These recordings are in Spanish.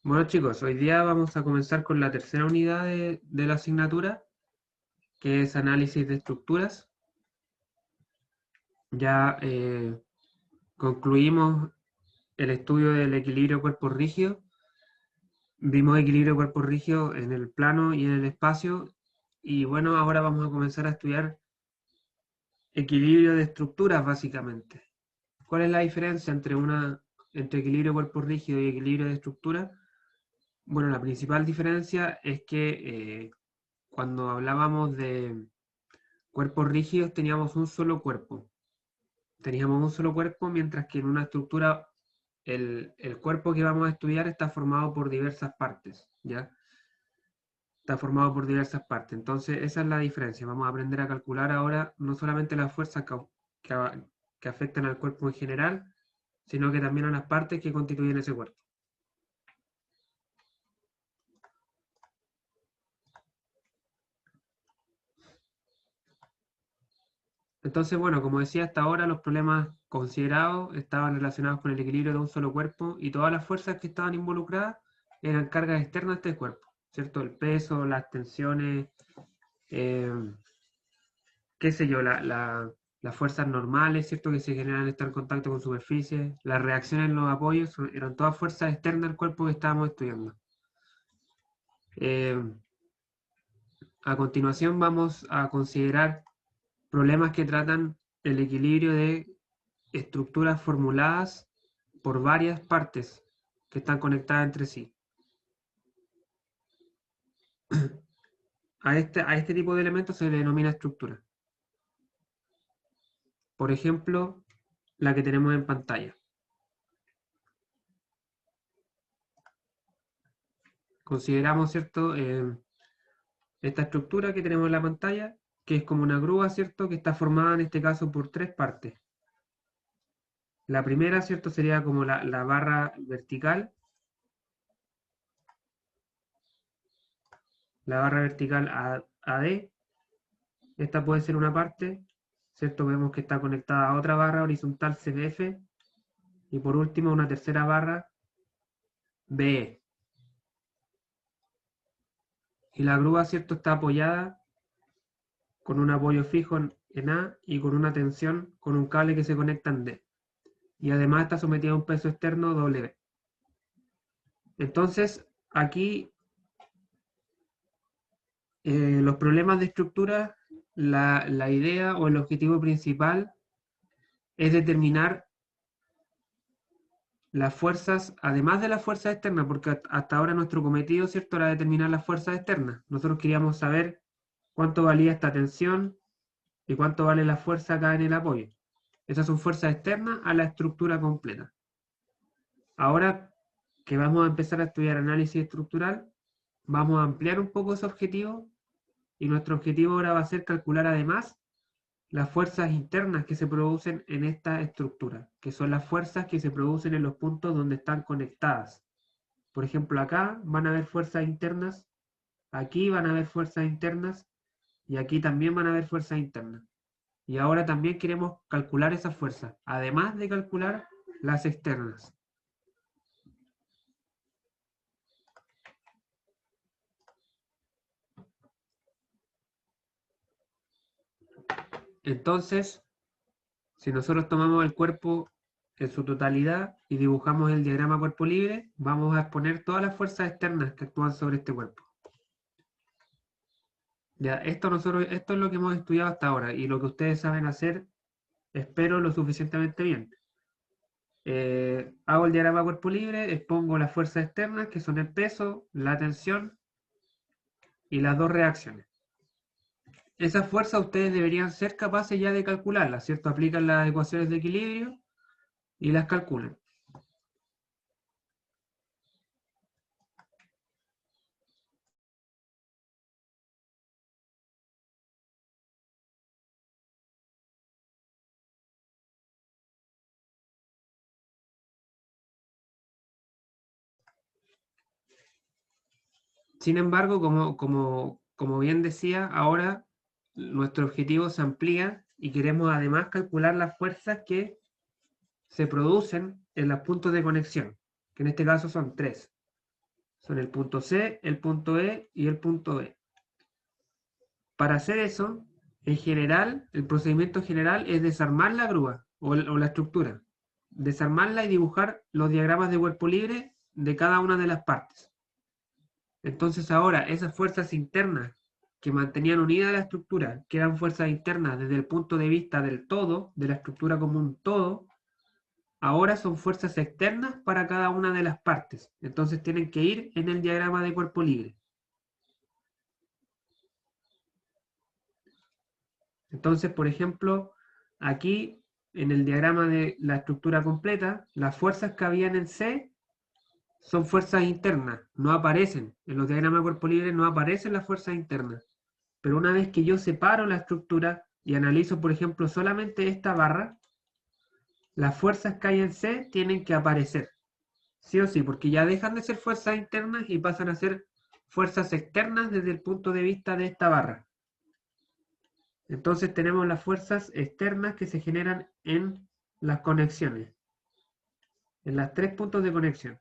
Bueno chicos, hoy día vamos a comenzar con la tercera unidad de la asignatura, que es análisis de estructuras. Ya concluimos el estudio del equilibrio cuerpo rígido. Vimos equilibrio cuerpo rígido en el plano y en el espacio. Y bueno, ahora vamos a comenzar a estudiar equilibrio de estructuras básicamente. ¿Cuál es la diferencia entre equilibrio cuerpo rígido y equilibrio de estructura? Bueno, la principal diferencia es que cuando hablábamos de cuerpos rígidos teníamos un solo cuerpo. Teníamos un solo cuerpo, mientras que en una estructura el cuerpo que vamos a estudiar está formado por diversas partes, ¿ya? Está formado por diversas partes. Entonces, esa es la diferencia. Vamos a aprender a calcular ahora no solamente las fuerzas que, que afectan al cuerpo en general, sino que también a las partes que constituyen ese cuerpo. Entonces, bueno, como decía, hasta ahora los problemas considerados estaban relacionados con el equilibrio de un solo cuerpo y todas las fuerzas que estaban involucradas eran cargas externas de este cuerpo, ¿cierto? El peso, las tensiones, eh, qué sé yo, las fuerzas normales, ¿cierto? Que se generan al estar en contacto con superficies, las reacciones en los apoyos, eran todas fuerzas externas al cuerpo que estábamos estudiando. Eh, a continuación vamos a considerar problemas que tratan el equilibrio de estructuras formuladas por varias partes que están conectadas entre sí. A este tipo de elementos se le denomina estructura. Por ejemplo, la que tenemos en pantalla. Consideramos, ¿cierto? Esta estructura que tenemos en la pantalla, que es como una grúa, ¿cierto? Que está formada en este caso por tres partes. La primera, ¿cierto? Sería como la barra vertical. La barra vertical AD. Esta puede ser una parte, ¿cierto? Vemos que está conectada a otra barra horizontal CDF. Y por último, una tercera barra BE. Y la grúa, ¿cierto? Está apoyada con un apoyo fijo en A y con una tensión con un cable que se conecta en D. Y además está sometida a un peso externo W. Entonces, aquí los problemas de estructura, la idea o el objetivo principal es determinar las fuerzas, además de las fuerzas externas, porque hasta ahora nuestro cometido, ¿cierto?, era determinar las fuerzas externas. Nosotros queríamos saber cuánto valía esta tensión y cuánto vale la fuerza acá en el apoyo. Esas son fuerzas externas a la estructura completa. Ahora que vamos a empezar a estudiar análisis estructural, vamos a ampliar un poco ese objetivo y nuestro objetivo ahora va a ser calcular además las fuerzas internas que se producen en esta estructura, que son las fuerzas que se producen en los puntos donde están conectadas. Por ejemplo, acá van a haber fuerzas internas, aquí van a haber fuerzas internas y aquí también van a haber fuerzas internas. Y ahora también queremos calcular esas fuerzas, además de calcular las externas. Entonces, si nosotros tomamos el cuerpo en su totalidad y dibujamos el diagrama cuerpo libre, vamos a exponer todas las fuerzas externas que actúan sobre este cuerpo. Ya, esto es lo que hemos estudiado hasta ahora y lo que ustedes saben hacer, espero lo suficientemente bien. Hago el diagrama cuerpo libre, expongo las fuerzas externas, que son el peso, la tensión y las dos reacciones. Esas fuerzas ustedes deberían ser capaces ya de calcularlas, ¿cierto? Aplican las ecuaciones de equilibrio y las calculan. Sin embargo, como bien decía, ahora nuestro objetivo se amplía y queremos además calcular las fuerzas que se producen en los puntos de conexión, que en este caso son tres. Son el punto C, el punto E y el punto B. Para hacer eso, en general, el procedimiento general es desarmar la grúa o la estructura. Desarmarla y dibujar los diagramas de cuerpo libre de cada una de las partes. Entonces ahora esas fuerzas internas que mantenían unida la estructura, que eran fuerzas internas desde el punto de vista del todo, de la estructura como un todo, ahora son fuerzas externas para cada una de las partes. Entonces tienen que ir en el diagrama de cuerpo libre. Entonces, por ejemplo, aquí en el diagrama de la estructura completa, las fuerzas que habían en C son fuerzas internas, no aparecen. En los diagramas de cuerpo libre no aparecen las fuerzas internas. Pero una vez que yo separo la estructura y analizo, por ejemplo, solamente esta barra, las fuerzas que hay en C tienen que aparecer. Sí o sí, porque ya dejan de ser fuerzas internas y pasan a ser fuerzas externas desde el punto de vista de esta barra. Entonces tenemos las fuerzas externas que se generan en las conexiones, en los 3 puntos de conexión.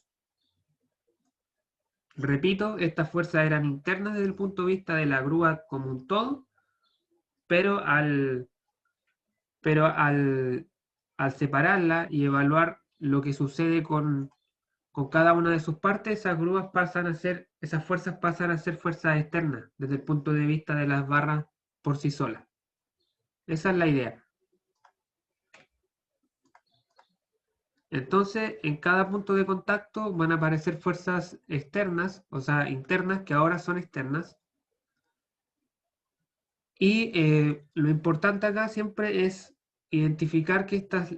Repito, estas fuerzas eran internas desde el punto de vista de la grúa como un todo, pero al separarla y evaluar lo que sucede con cada una de sus partes, esas grúas pasan a ser, esas fuerzas pasan a ser fuerzas externas desde el punto de vista de las barras por sí solas. Esa es la idea. Entonces, en cada punto de contacto van a aparecer fuerzas externas, o sea, internas, que ahora son externas. Y lo importante acá siempre es identificar que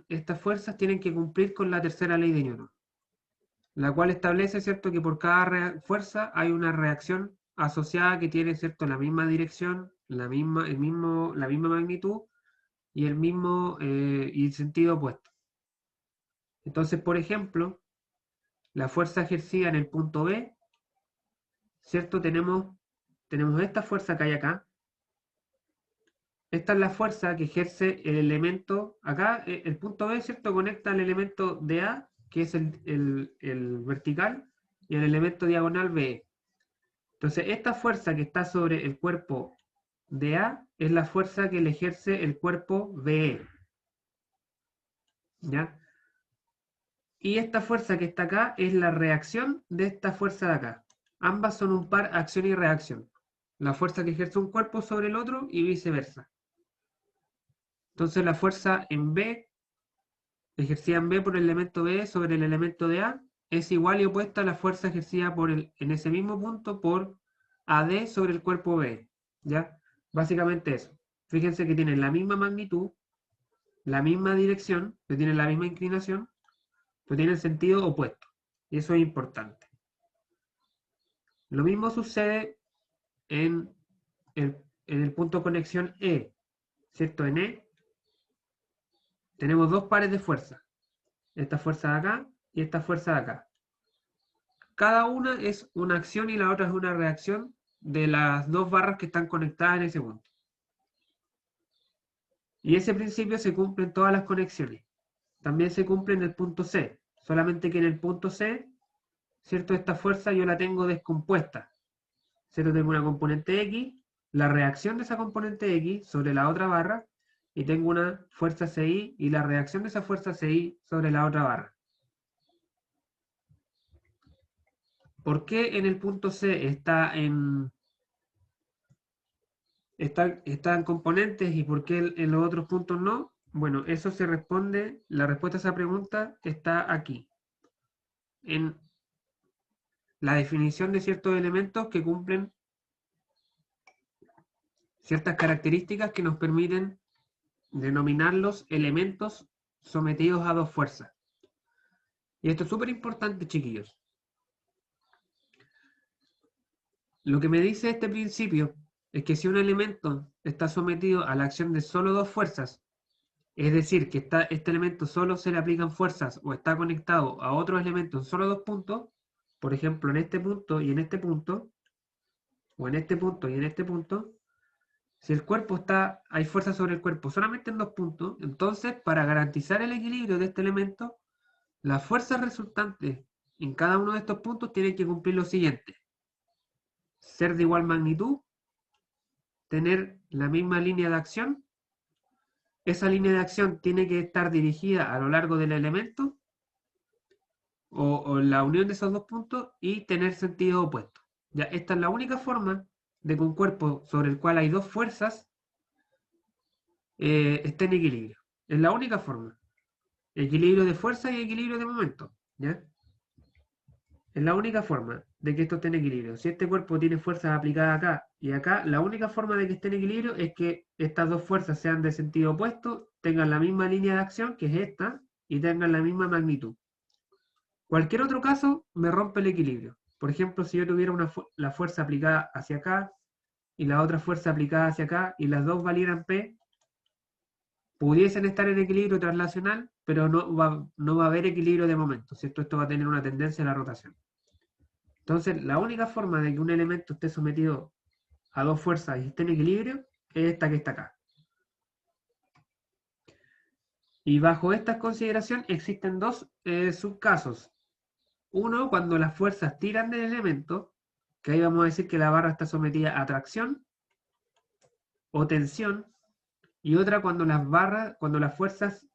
estas fuerzas tienen que cumplir con la tercera ley de Newton, la cual establece, ¿cierto?, que por cada fuerza hay una reacción asociada que tiene, ¿cierto?, la misma dirección, la misma magnitud y el mismo y sentido opuesto. Entonces, por ejemplo, la fuerza ejercida en el punto B, ¿cierto? Tenemos esta fuerza que hay acá. Esta es la fuerza que ejerce el elemento, acá el punto B, ¿cierto? Conecta el elemento DA, que es el vertical, y el elemento diagonal BE. Entonces, esta fuerza que está sobre el cuerpo DA es la fuerza que le ejerce el cuerpo BE. ¿Ya? Y esta fuerza que está acá es la reacción de esta fuerza de acá. Ambas son un par acción y reacción. La fuerza que ejerce un cuerpo sobre el otro y viceversa. Entonces la fuerza en B, ejercida en B por el elemento B sobre el elemento de A, es igual y opuesta a la fuerza ejercida en ese mismo punto por AD sobre el cuerpo B. ¿Ya? Básicamente eso. Fíjense que tienen la misma magnitud, la misma dirección, que tienen la misma inclinación, pero tienen sentido opuesto. Y eso es importante. Lo mismo sucede en el punto de conexión E, ¿cierto? En E tenemos dos pares de fuerza. Esta fuerza de acá y esta fuerza de acá. Cada una es una acción y la otra es una reacción de las dos barras que están conectadas en ese punto. Y ese principio se cumple en todas las conexiones. También se cumple en el punto C. Solamente que en el punto C, ¿cierto? Esta fuerza yo la tengo descompuesta. ¿Cierto? Tengo una componente X, la reacción de esa componente X sobre la otra barra, y tengo una fuerza CI y la reacción de esa fuerza CI sobre la otra barra. ¿Por qué en el punto C está en componentes y por qué en los otros puntos no? Bueno, eso se responde, la respuesta a esa pregunta está aquí, en la definición de ciertos elementos que cumplen ciertas características que nos permiten denominarlos elementos sometidos a dos fuerzas. Y esto es súper importante, chiquillos. Lo que me dice este principio es que si un elemento está sometido a la acción de solo dos fuerzas, es decir, que este elemento solo se le aplican fuerzas o está conectado a otros elementos en solo dos puntos, por ejemplo, en este punto y en este punto, o en este punto y en este punto, si el cuerpo hay fuerza sobre el cuerpo solamente en dos puntos, entonces para garantizar el equilibrio de este elemento, las fuerzas resultantes en cada uno de estos puntos tienen que cumplir lo siguiente. Ser de igual magnitud, tener la misma línea de acción, esa línea de acción tiene que estar dirigida a lo largo del elemento, o la unión de esos dos puntos, y tener sentido opuesto. Ya, esta es la única forma de que un cuerpo sobre el cual hay dos fuerzas esté en equilibrio. Es la única forma. Equilibrio de fuerza y equilibrio de momento. ¿Ya? Es la única forma de que esto esté en equilibrio. Si este cuerpo tiene fuerzas aplicadas acá y acá, la única forma de que esté en equilibrio es que estas dos fuerzas sean de sentido opuesto, tengan la misma línea de acción, que es esta, y tengan la misma magnitud. Cualquier otro caso me rompe el equilibrio. Por ejemplo, si yo tuviera la fuerza aplicada hacia acá y la otra fuerza aplicada hacia acá y las dos valieran P, pudiesen estar en equilibrio translacional, pero no va a haber equilibrio de momento, ¿cierto? Esto va a tener una tendencia a la rotación. Entonces, la única forma de que un elemento esté sometido a dos fuerzas y esté en equilibrio es esta que está acá. Y bajo esta consideración existen dos subcasos. Uno, cuando las fuerzas tiran del elemento, que ahí vamos a decir que la barra está sometida a tracción o tensión, y otra cuando cuando las fuerzas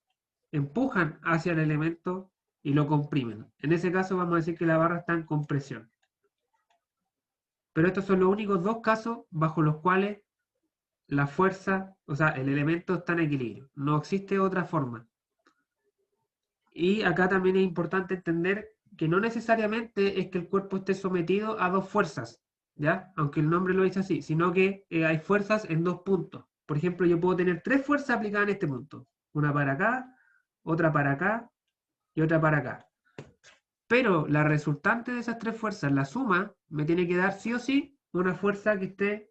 empujan hacia el elemento y lo comprimen. En ese caso vamos a decir que la barra está en compresión. Pero estos son los únicos dos casos bajo los cuales la fuerza, o sea, el elemento está en equilibrio. No existe otra forma. Y acá también es importante entender que no necesariamente es que el cuerpo esté sometido a dos fuerzas, ¿ya? Aunque el nombre lo dice así, sino que hay fuerzas en dos puntos. Por ejemplo, yo puedo tener tres fuerzas aplicadas en este punto. Una para acá, otra para acá y otra para acá. Pero la resultante de esas tres fuerzas, la suma, me tiene que dar sí o sí una fuerza que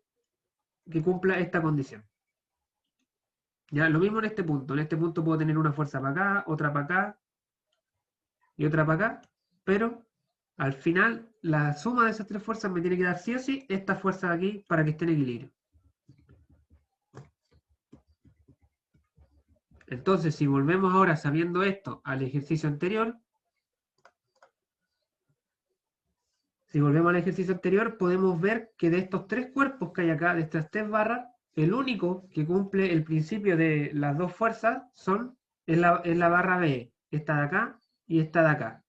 cumpla esta condición. Ya, lo mismo en este punto. En este punto puedo tener una fuerza para acá, otra para acá y otra para acá, pero al final la suma de esas tres fuerzas me tiene que dar sí o sí esta fuerza de aquí para que esté en equilibrio. Entonces, si volvemos ahora sabiendo esto al ejercicio anterior, podemos ver que de estos tres cuerpos que hay acá, de estas tres barras, el único que cumple el principio de las dos fuerzas es la barra B, esta de acá y esta de acá.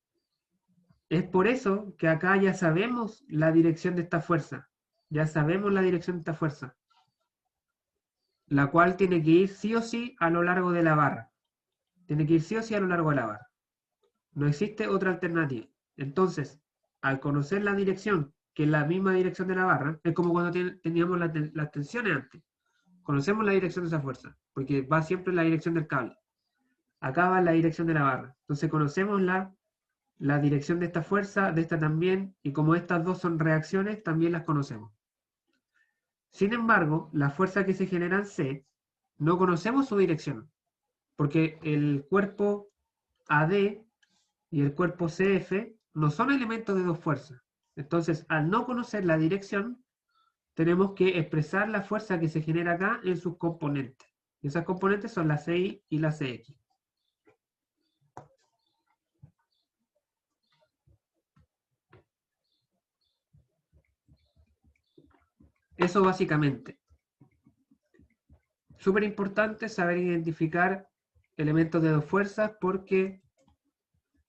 Es por eso que acá ya sabemos la dirección de esta fuerza. Ya sabemos la dirección de esta fuerza, la cual tiene que ir sí o sí a lo largo de la barra. Tiene que ir sí o sí a lo largo de la barra. No existe otra alternativa. Entonces, al conocer la dirección, que es la misma dirección de la barra, es como cuando teníamos las tensiones antes. Conocemos la dirección de esa fuerza, porque va siempre en la dirección del cable. Acá va en la dirección de la barra. Entonces conocemos la dirección de esta fuerza, de esta también, y como estas dos son reacciones, también las conocemos. Sin embargo, la fuerza que se genera en C, no conocemos su dirección, porque el cuerpo AD y el cuerpo CF no son elementos de dos fuerzas. Entonces, al no conocer la dirección, tenemos que expresar la fuerza que se genera acá en sus componentes. Y esas componentes son la CI y la CX. Eso básicamente. Súper importante saber identificar elementos de dos fuerzas porque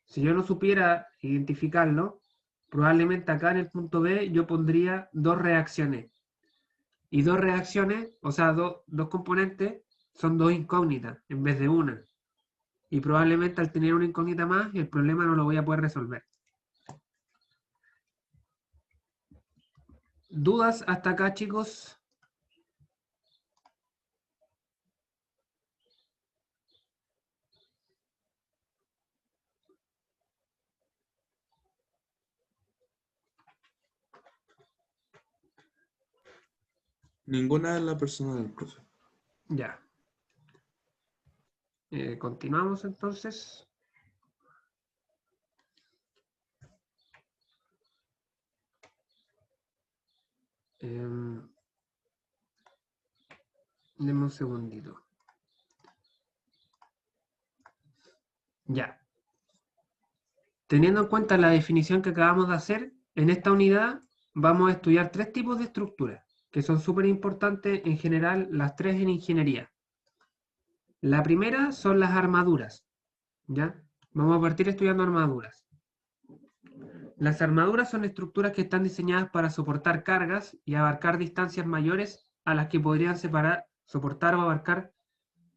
si yo no supiera identificarlo, probablemente acá en el punto B yo pondría dos reacciones. Y dos reacciones, o sea, dos componentes, son dos incógnitas en vez de una. Y probablemente al tener una incógnita más, el problema no lo voy a poder resolver. ¿Dudas hasta acá, chicos? Ninguna es la persona del profe. Ya. Continuamos entonces. Deme un segundito. Ya. Teniendo en cuenta la definición que acabamos de hacer, en esta unidad vamos a estudiar tres tipos de estructuras, que son súper importantes en general, las tres en ingeniería. La primera son las armaduras, ¿ya? Vamos a partir estudiando armaduras. Las armaduras son estructuras que están diseñadas para soportar cargas y abarcar distancias mayores a las que podrían soportar o abarcar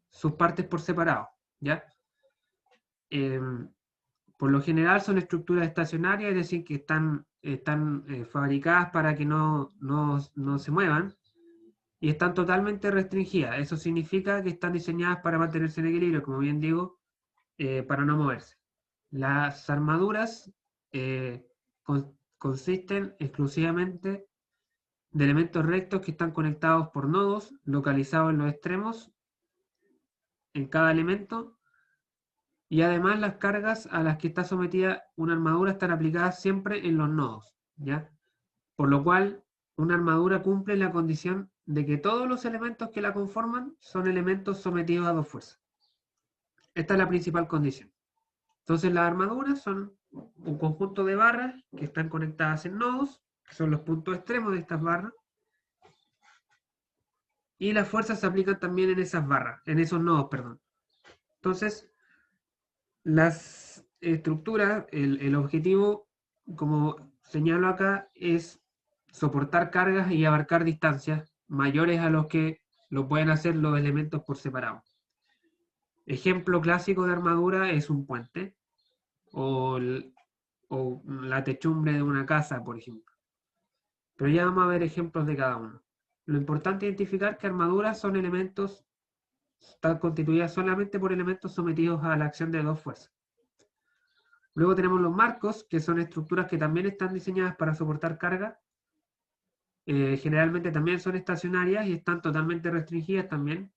sus partes por separado, ¿ya? Por lo general son estructuras estacionarias, es decir, que están fabricadas para que no se muevan y están totalmente restringidas. Eso significa que están diseñadas para mantenerse en equilibrio, como bien digo, para no moverse. Las armaduras consisten exclusivamente de elementos rectos que están conectados por nodos localizados en los extremos en cada elemento, y además las cargas a las que está sometida una armadura están aplicadas siempre en los nodos, ¿ya? Por lo cual, una armadura cumple la condición de que todos los elementos que la conforman son elementos sometidos a dos fuerzas. Esta es la principal condición. Entonces las armaduras son un conjunto de barras que están conectadas en nodos, que son los puntos extremos de estas barras, y las fuerzas se aplican también en esas barras, en esos nodos, perdón. Entonces, las estructuras, el objetivo, como señalo acá, es soportar cargas y abarcar distancias mayores a los que lo pueden hacer los elementos por separado. Ejemplo clásico de armadura es un puente o la techumbre de una casa, por ejemplo. Pero ya vamos a ver ejemplos de cada uno. Lo importante es identificar que armaduras son elementos, están constituidas solamente por elementos sometidos a la acción de dos fuerzas. Luego tenemos los marcos, que son estructuras que también están diseñadas para soportar carga. Generalmente también son estacionarias y están totalmente restringidas también.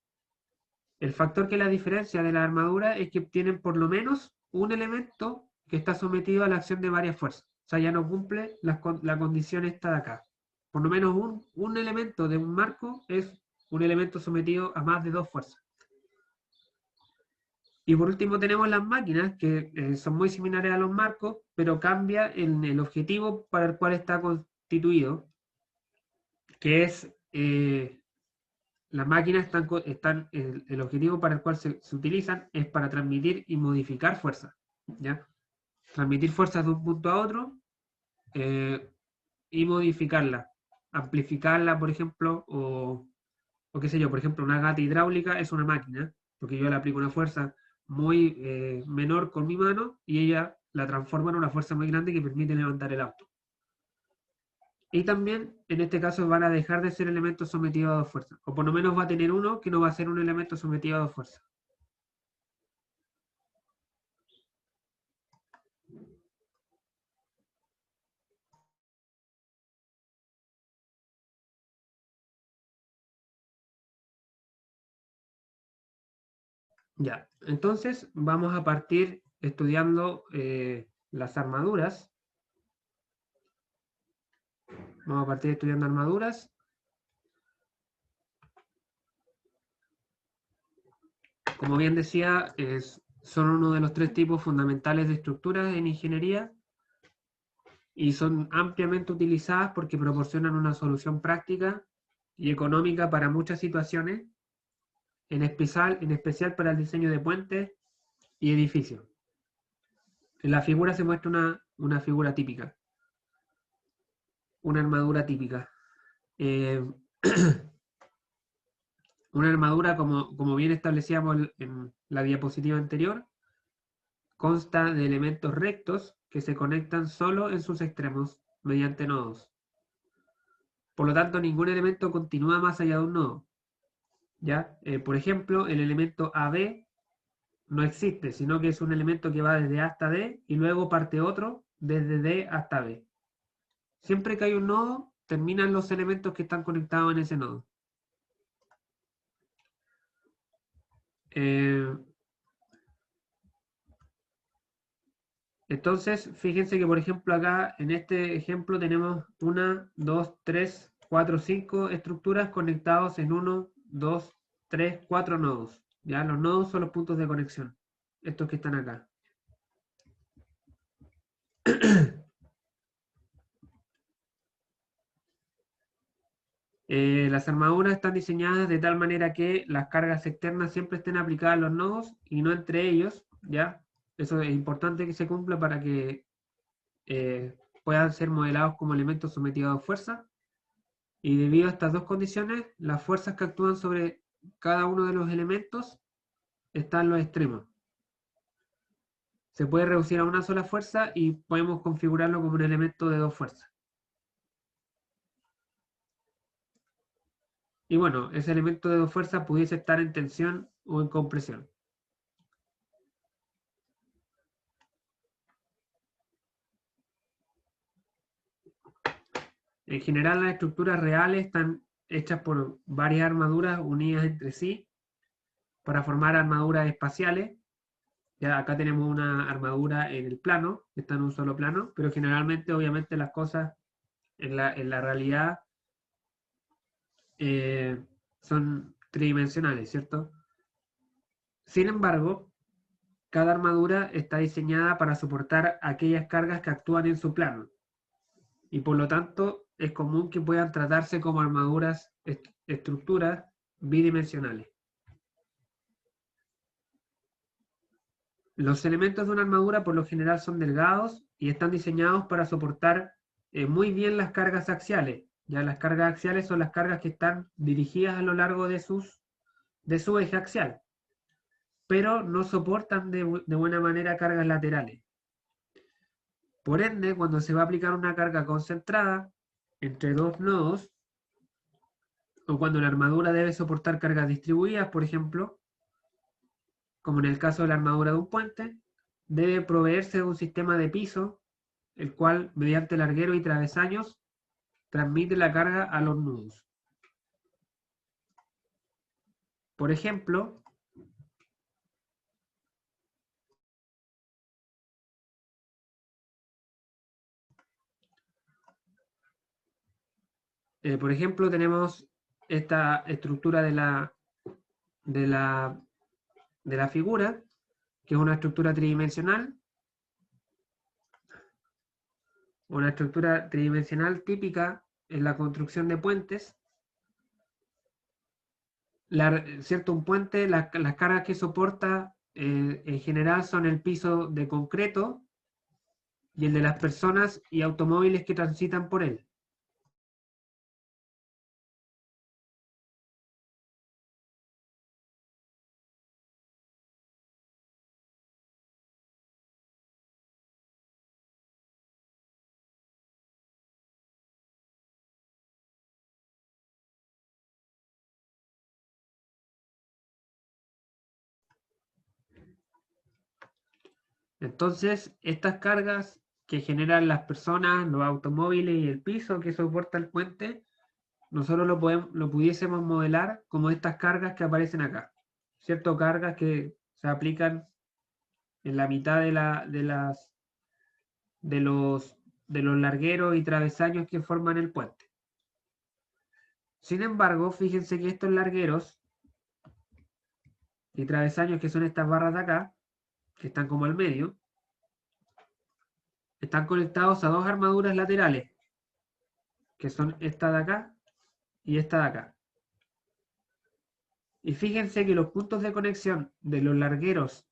El factor que la diferencia de la armadura es que tienen por lo menos un elemento que está sometido a la acción de varias fuerzas. O sea, ya no cumple la condición esta de acá. Por lo menos un elemento de un marco es un elemento sometido a más de dos fuerzas. Y por último tenemos las máquinas, que son muy similares a los marcos, pero cambia el objetivo para el cual está constituido, que es, las máquinas el objetivo para el cual se utilizan es para transmitir y modificar fuerza, ¿ya? Transmitir fuerzas de un punto a otro y modificarla, amplificarla, por ejemplo, o qué sé yo, por ejemplo, una gata hidráulica es una máquina, porque yo le aplico una fuerza muy menor con mi mano y ella la transforma en una fuerza muy grande que permite levantar el auto. Y también, en este caso, van a dejar de ser elementos sometidos a dos fuerzas, o por lo menos va a tener uno que no va a ser un elemento sometido a dos fuerzas. Ya, entonces vamos a partir estudiando las armaduras. Vamos a partir estudiando armaduras. Como bien decía, son uno de los tres tipos fundamentales de estructuras en ingeniería y son ampliamente utilizadas porque proporcionan una solución práctica y económica para muchas situaciones, en especial para el diseño de puentes y edificios. En la figura se muestra una figura típica, una armadura típica. Una armadura, como bien establecíamos en la diapositiva anterior, consta de elementos rectos que se conectan solo en sus extremos mediante nodos. Por lo tanto, ningún elemento continúa más allá de un nodo. ¿Ya? Por ejemplo, el elemento AB no existe, sino que es un elemento que va desde A hasta D y luego parte otro desde D hasta B. Siempre que hay un nodo, terminan los elementos que están conectados en ese nodo. Entonces, fíjense que, por ejemplo, acá en este ejemplo tenemos 1, 2, 3, 4, 5 estructuras conectadas en 1, 2, 3, 4 nodos. ¿Ya? Los nodos son los puntos de conexión, estos que están acá. Las armaduras están diseñadas de tal manera que las cargas externas siempre estén aplicadas a los nodos y no entre ellos, ¿ya? Eso es importante que se cumpla para que puedan ser modelados como elementos sometidos a fuerza. Y debido a estas dos condiciones, las fuerzas que actúan sobre cada uno de los elementos están en los extremos. Se puede reducir a una sola fuerza y podemos configurarlo como un elemento de dos fuerzas. Y bueno, ese elemento de dos fuerzas pudiese estar en tensión o en compresión. En general, las estructuras reales están hechas por varias armaduras unidas entre sí para formar armaduras espaciales. Ya acá tenemos una armadura en el plano, que está en un solo plano, pero generalmente, obviamente, las cosas en la realidad son tridimensionales, ¿cierto? Sin embargo, cada armadura está diseñada para soportar aquellas cargas que actúan en su plano. Y por lo tanto, es común que puedan tratarse como armaduras, estructuras bidimensionales. Los elementos de una armadura por lo general son delgados y están diseñados para soportar muy bien las cargas axiales. Ya las cargas axiales son las cargas que están dirigidas a lo largo de su eje axial, pero no soportan de buena manera cargas laterales. Por ende, cuando se va a aplicar una carga concentrada entre dos nodos, o cuando la armadura debe soportar cargas distribuidas, por ejemplo, como en el caso de la armadura de un puente, debe proveerse de un sistema de piso, el cual, mediante largueros y travesaños, transmite la carga a los nudos. Por ejemplo, tenemos esta estructura de la figura, que es una estructura tridimensional. Una estructura tridimensional típica en la construcción de puentes. ¿Cierto? Un puente, las cargas que soporta en general son el piso de concreto y el de las personas y automóviles que transitan por él. Entonces, estas cargas que generan las personas, los automóviles y el piso que soporta el puente, nosotros lo pudiésemos modelar como estas cargas que aparecen acá. ¿Cierto? Cargas que se aplican en la mitad de los largueros y travesaños que forman el puente. Sin embargo, fíjense que estos largueros y travesaños, que son estas barras de acá, que están como al medio, están conectados a dos armaduras laterales, que son esta de acá y esta de acá. Y fíjense que los puntos de conexión de los largueros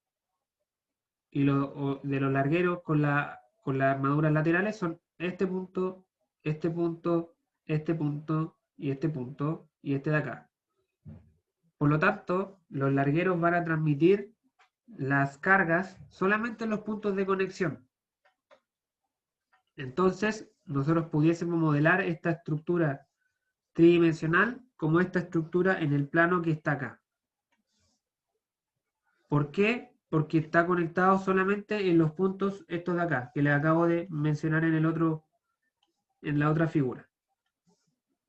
y de los largueros con las armaduras laterales son este punto, este punto, este punto y este punto y este de acá. Por lo tanto, los largueros van a transmitir las cargas solamente en los puntos de conexión. Entonces, nosotros pudiésemos modelar esta estructura tridimensional como esta estructura en el plano que está acá. ¿Por qué? Porque está conectado solamente en los puntos estos de acá, que les acabo de mencionar en la otra figura.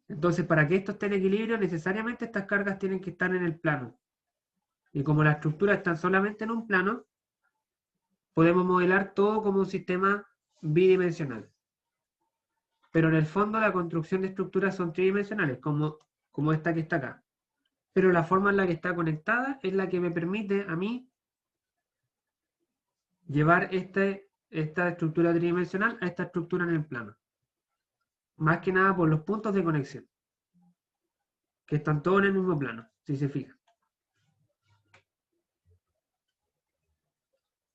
Entonces, para que esto esté en equilibrio, necesariamente estas cargas tienen que estar en el plano. Y como la estructura está solamente en un plano, podemos modelar todo como un sistema bidimensional. Pero en el fondo la construcción de estructuras son tridimensionales, como esta que está acá. Pero la forma en la que está conectada es la que me permite a mí llevar esta estructura tridimensional a esta estructura en el plano. Más que nada por los puntos de conexión, que están todos en el mismo plano, si se fijan.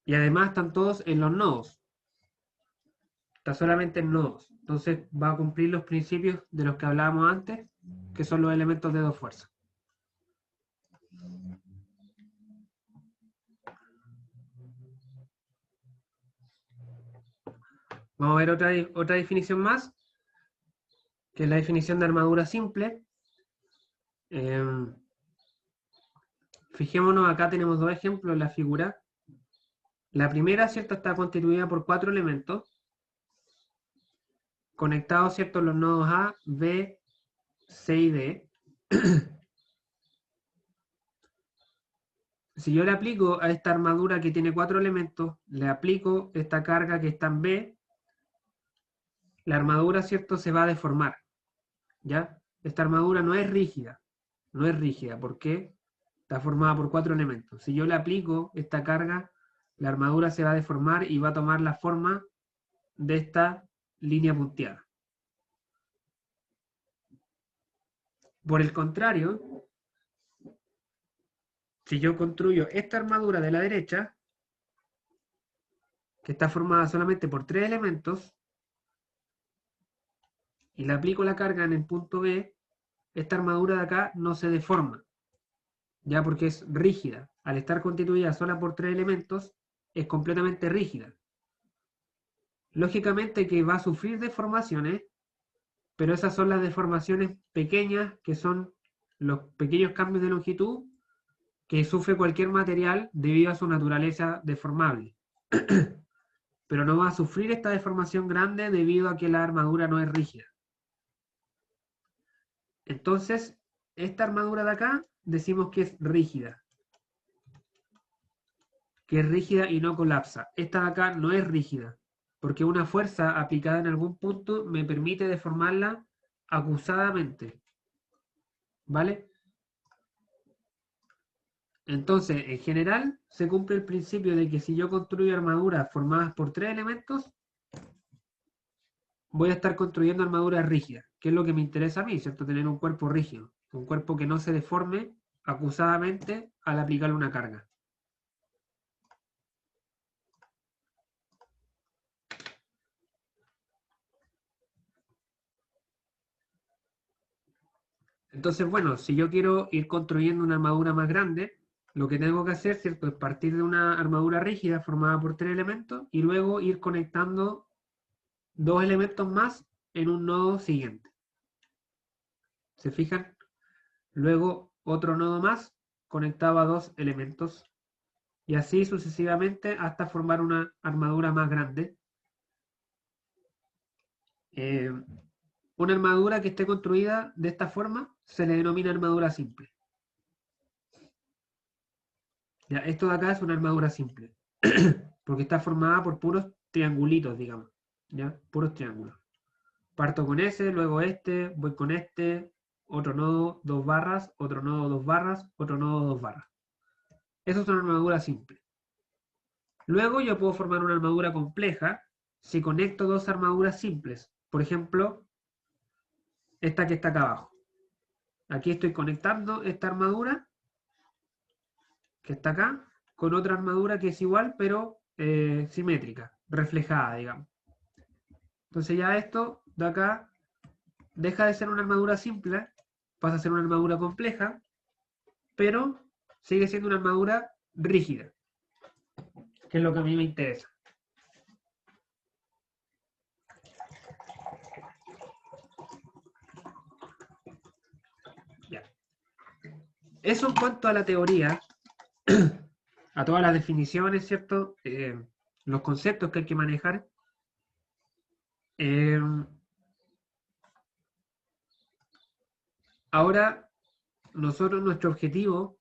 Y además están todos en los nodos. Está solamente en nodos. Entonces va a cumplir los principios de los que hablábamos antes, que son los elementos de dos fuerzas. Vamos a ver otra definición más, que es la definición de armadura simple. Fijémonos, acá tenemos dos ejemplos en la figura. La primera, ¿cierto?, está constituida por 4 elementos, conectados, ¿cierto?, en los nodos A, B, C y D. Si yo le aplico a esta armadura que tiene 4 elementos, le aplico esta carga que está en B, la armadura, ¿cierto?, se va a deformar, ¿ya? Esta armadura no es rígida, ¿por qué? Está formada por 4 elementos. Si yo le aplico esta carga, la armadura se va a deformar y va a tomar la forma de esta línea punteada. Por el contrario, si yo construyo esta armadura de la derecha, que está formada solamente por 3 elementos, y le aplico la carga en el punto B, esta armadura de acá no se deforma, ya porque es rígida. Al estar constituida sola por 3 elementos, es completamente rígida. Lógicamente que va a sufrir deformaciones, pero esas son las deformaciones pequeñas, que son los pequeños cambios de longitud que sufre cualquier material debido a su naturaleza deformable. Pero no va a sufrir esta deformación grande debido a que la armadura no es rígida. Entonces, esta armadura de acá decimos que es rígida. Que es rígida y no colapsa. Esta de acá no es rígida, porque una fuerza aplicada en algún punto me permite deformarla acusadamente. ¿Vale? Entonces, en general, se cumple el principio de que si yo construyo armaduras formadas por 3 elementos, voy a estar construyendo armaduras rígidas, que es lo que me interesa a mí, ¿cierto? Tener un cuerpo rígido, un cuerpo que no se deforme acusadamente al aplicarle una carga. Entonces, bueno, si yo quiero ir construyendo una armadura más grande, lo que tengo que hacer, ¿cierto?, es partir de una armadura rígida formada por 3 elementos y luego ir conectando 2 elementos más en un nodo siguiente. ¿Se fijan? Luego otro nodo más conectado a 2 elementos y así sucesivamente hasta formar una armadura más grande. Una armadura que esté construida de esta forma se le denomina armadura simple. Ya, esto de acá es una armadura simple, porque está formada por puros triangulitos, digamos, ¿ya? Puros triángulos. Parto con ese, luego este, voy con este, otro nodo, 2 barras, otro nodo, 2 barras, otro nodo, 2 barras. Eso es una armadura simple. Luego yo puedo formar una armadura compleja si conecto 2 armaduras simples. Por ejemplo, esta que está acá abajo. Aquí estoy conectando esta armadura que está acá, con otra armadura que es igual, pero simétrica, reflejada, digamos. Entonces ya esto de acá deja de ser una armadura simple, pasa a ser una armadura compleja, pero sigue siendo una armadura rígida, que es lo que a mí me interesa. Ya. Eso en cuanto a la teoría, a todas las definiciones, ¿cierto? Los conceptos que hay que manejar. Ahora, nuestro objetivo,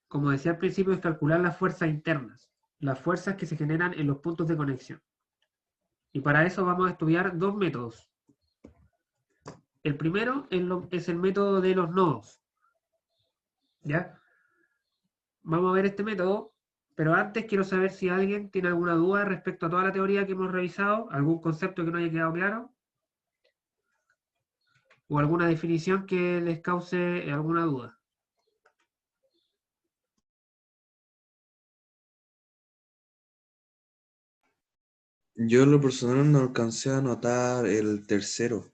como decía al principio, es calcular las fuerzas internas, las fuerzas que se generan en los puntos de conexión. Y para eso vamos a estudiar 2 métodos. El primero es el método de los nodos. ¿Ya? Vamos a ver este método, pero antes quiero saber si alguien tiene alguna duda respecto a toda la teoría que hemos revisado, algún concepto que no haya quedado claro, o alguna definición que les cause alguna duda. Yo en lo personal no alcancé a notar el tercero,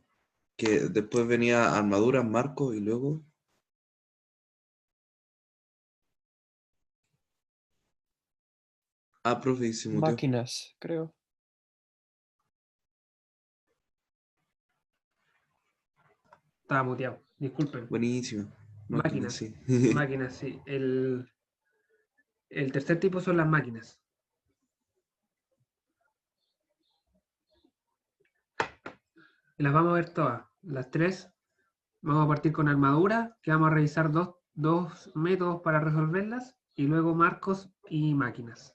que después venía armadura, marco y luego... Ah, profe, y se muteó. Máquinas, creo. Estaba muteado, disculpen. Buenísimo. Máquina, Máquinas, sí. máquinas, sí. El tercer tipo son las máquinas. Y las vamos a ver todas, las tres. Vamos a partir con armadura, que vamos a revisar dos métodos para resolverlas, y luego marcos y máquinas.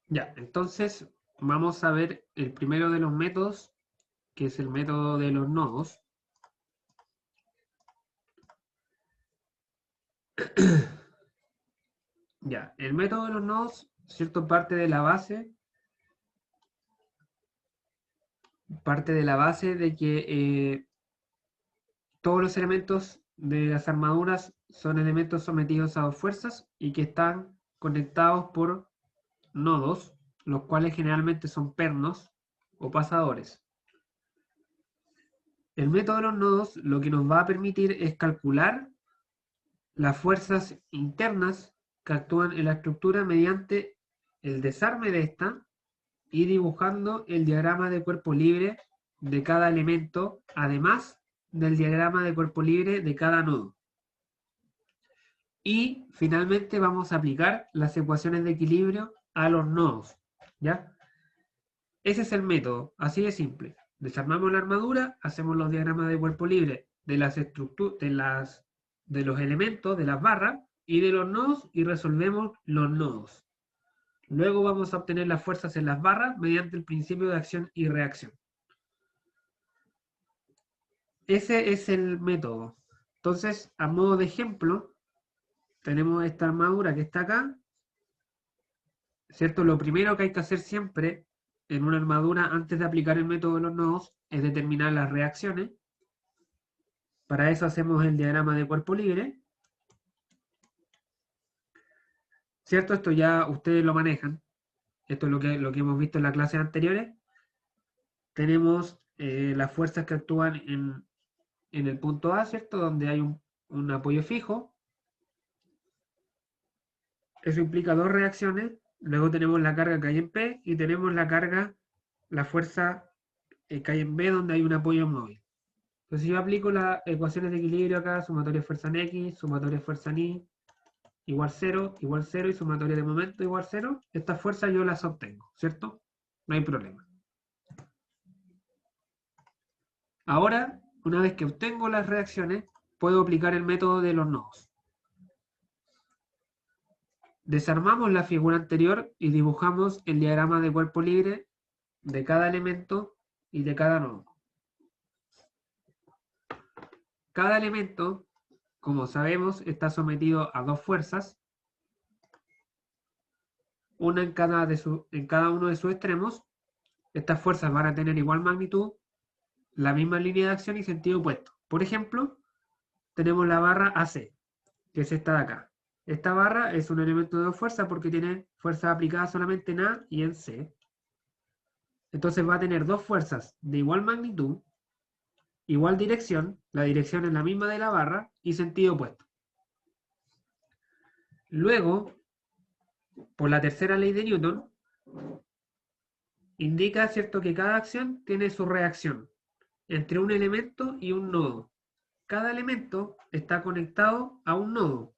Ya, entonces vamos a ver el primero de los métodos, que es el método de los nodos. Ya, el método de los nodos, ¿cierto? Parte de la base de que todos los elementos de las armaduras son elementos sometidos a dos fuerzas y que están conectados por nodos, los cuales generalmente son pernos o pasadores. El método de los nodos lo que nos va a permitir es calcular las fuerzas internas que actúan en la estructura mediante el desarme de esta y dibujando el diagrama de cuerpo libre de cada elemento, además del diagrama de cuerpo libre de cada nodo. Y finalmente vamos a aplicar las ecuaciones de equilibrio a los nodos, ¿ya? Ese es el método, así de simple. Desarmamos la armadura, hacemos los diagramas de cuerpo libre de las estructuras, de los elementos, de las barras y de los nodos y resolvemos los nodos. Luego vamos a obtener las fuerzas en las barras mediante el principio de acción y reacción. Ese es el método. Entonces, a modo de ejemplo, tenemos esta armadura que está acá, ¿cierto? Lo primero que hay que hacer siempre en una armadura antes de aplicar el método de los nodos es determinar las reacciones. Para eso hacemos el diagrama de cuerpo libre. ¿Cierto? Esto ya ustedes lo manejan. Esto es lo que hemos visto en las clases anteriores. Tenemos las fuerzas que actúan en el punto A, ¿cierto? Donde hay un apoyo fijo. Eso implica dos reacciones. Luego tenemos la carga que hay en P y tenemos la fuerza que hay en B donde hay un apoyo móvil. Entonces yo aplico las ecuaciones de equilibrio acá, sumatoria de fuerza en X, sumatoria de fuerza en Y, igual 0 y sumatoria de momento igual 0. Estas fuerzas yo las obtengo, ¿cierto? No hay problema. Ahora, una vez que obtengo las reacciones, puedo aplicar el método de los nodos. Desarmamos la figura anterior y dibujamos el diagrama de cuerpo libre de cada elemento y de cada nodo. Cada elemento, como sabemos, está sometido a dos fuerzas, una en cada uno de sus extremos. Estas fuerzas van a tener igual magnitud, la misma línea de acción y sentido opuesto. Por ejemplo, tenemos la barra AC, que es esta de acá. Esta barra es un elemento de dos fuerzas porque tiene fuerzas aplicadas solamente en A y en C. Entonces va a tener dos fuerzas de igual magnitud, igual dirección, la dirección es la misma de la barra y sentido opuesto. Luego, por la tercera ley de Newton, indica, ¿cierto?, que cada acción tiene su reacción entre un elemento y un nodo. Cada elemento está conectado a un nodo.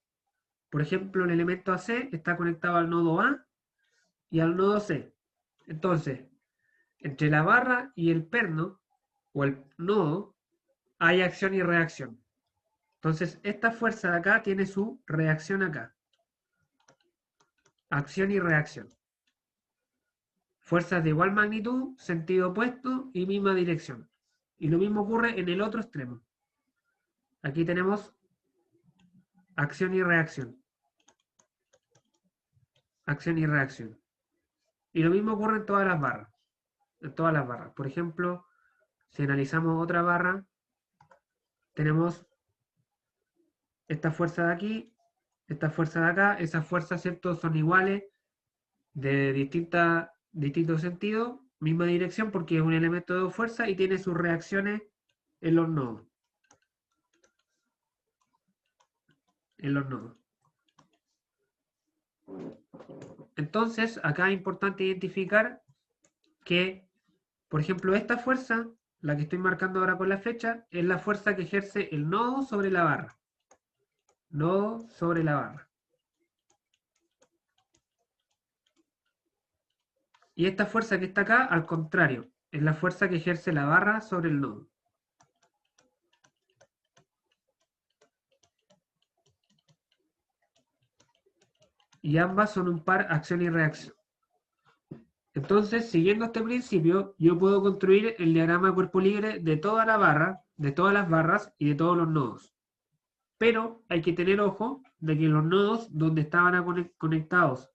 Por ejemplo, el elemento AC está conectado al nodo A y al nodo C. Entonces, entre la barra y el perno, o el nodo, hay acción y reacción. Entonces, esta fuerza de acá tiene su reacción acá. acción y reacción. Fuerzas de igual magnitud, sentido opuesto y misma dirección. Y lo mismo ocurre en el otro extremo. Aquí tenemos acción y reacción. Acción y reacción. Y lo mismo ocurre en todas las barras. En todas las barras. Por ejemplo, si analizamos otra barra, tenemos esta fuerza de aquí, esta fuerza de acá. Esas fuerzas, ¿cierto?, son iguales de distintos sentidos, misma dirección porque es un elemento de fuerza y tiene sus reacciones en los nodos. En los nodos. Entonces, acá es importante identificar que, por ejemplo, esta fuerza, la que estoy marcando ahora con la flecha, es la fuerza que ejerce el nodo sobre la barra. Nodo sobre la barra. Y esta fuerza que está acá, al contrario, es la fuerza que ejerce la barra sobre el nodo. Y ambas son un par acción y reacción. Entonces, siguiendo este principio, yo puedo construir el diagrama de cuerpo libre de toda la barra, de todas las barras y de todos los nodos. Pero hay que tener ojo de que los nodos donde estaban conectados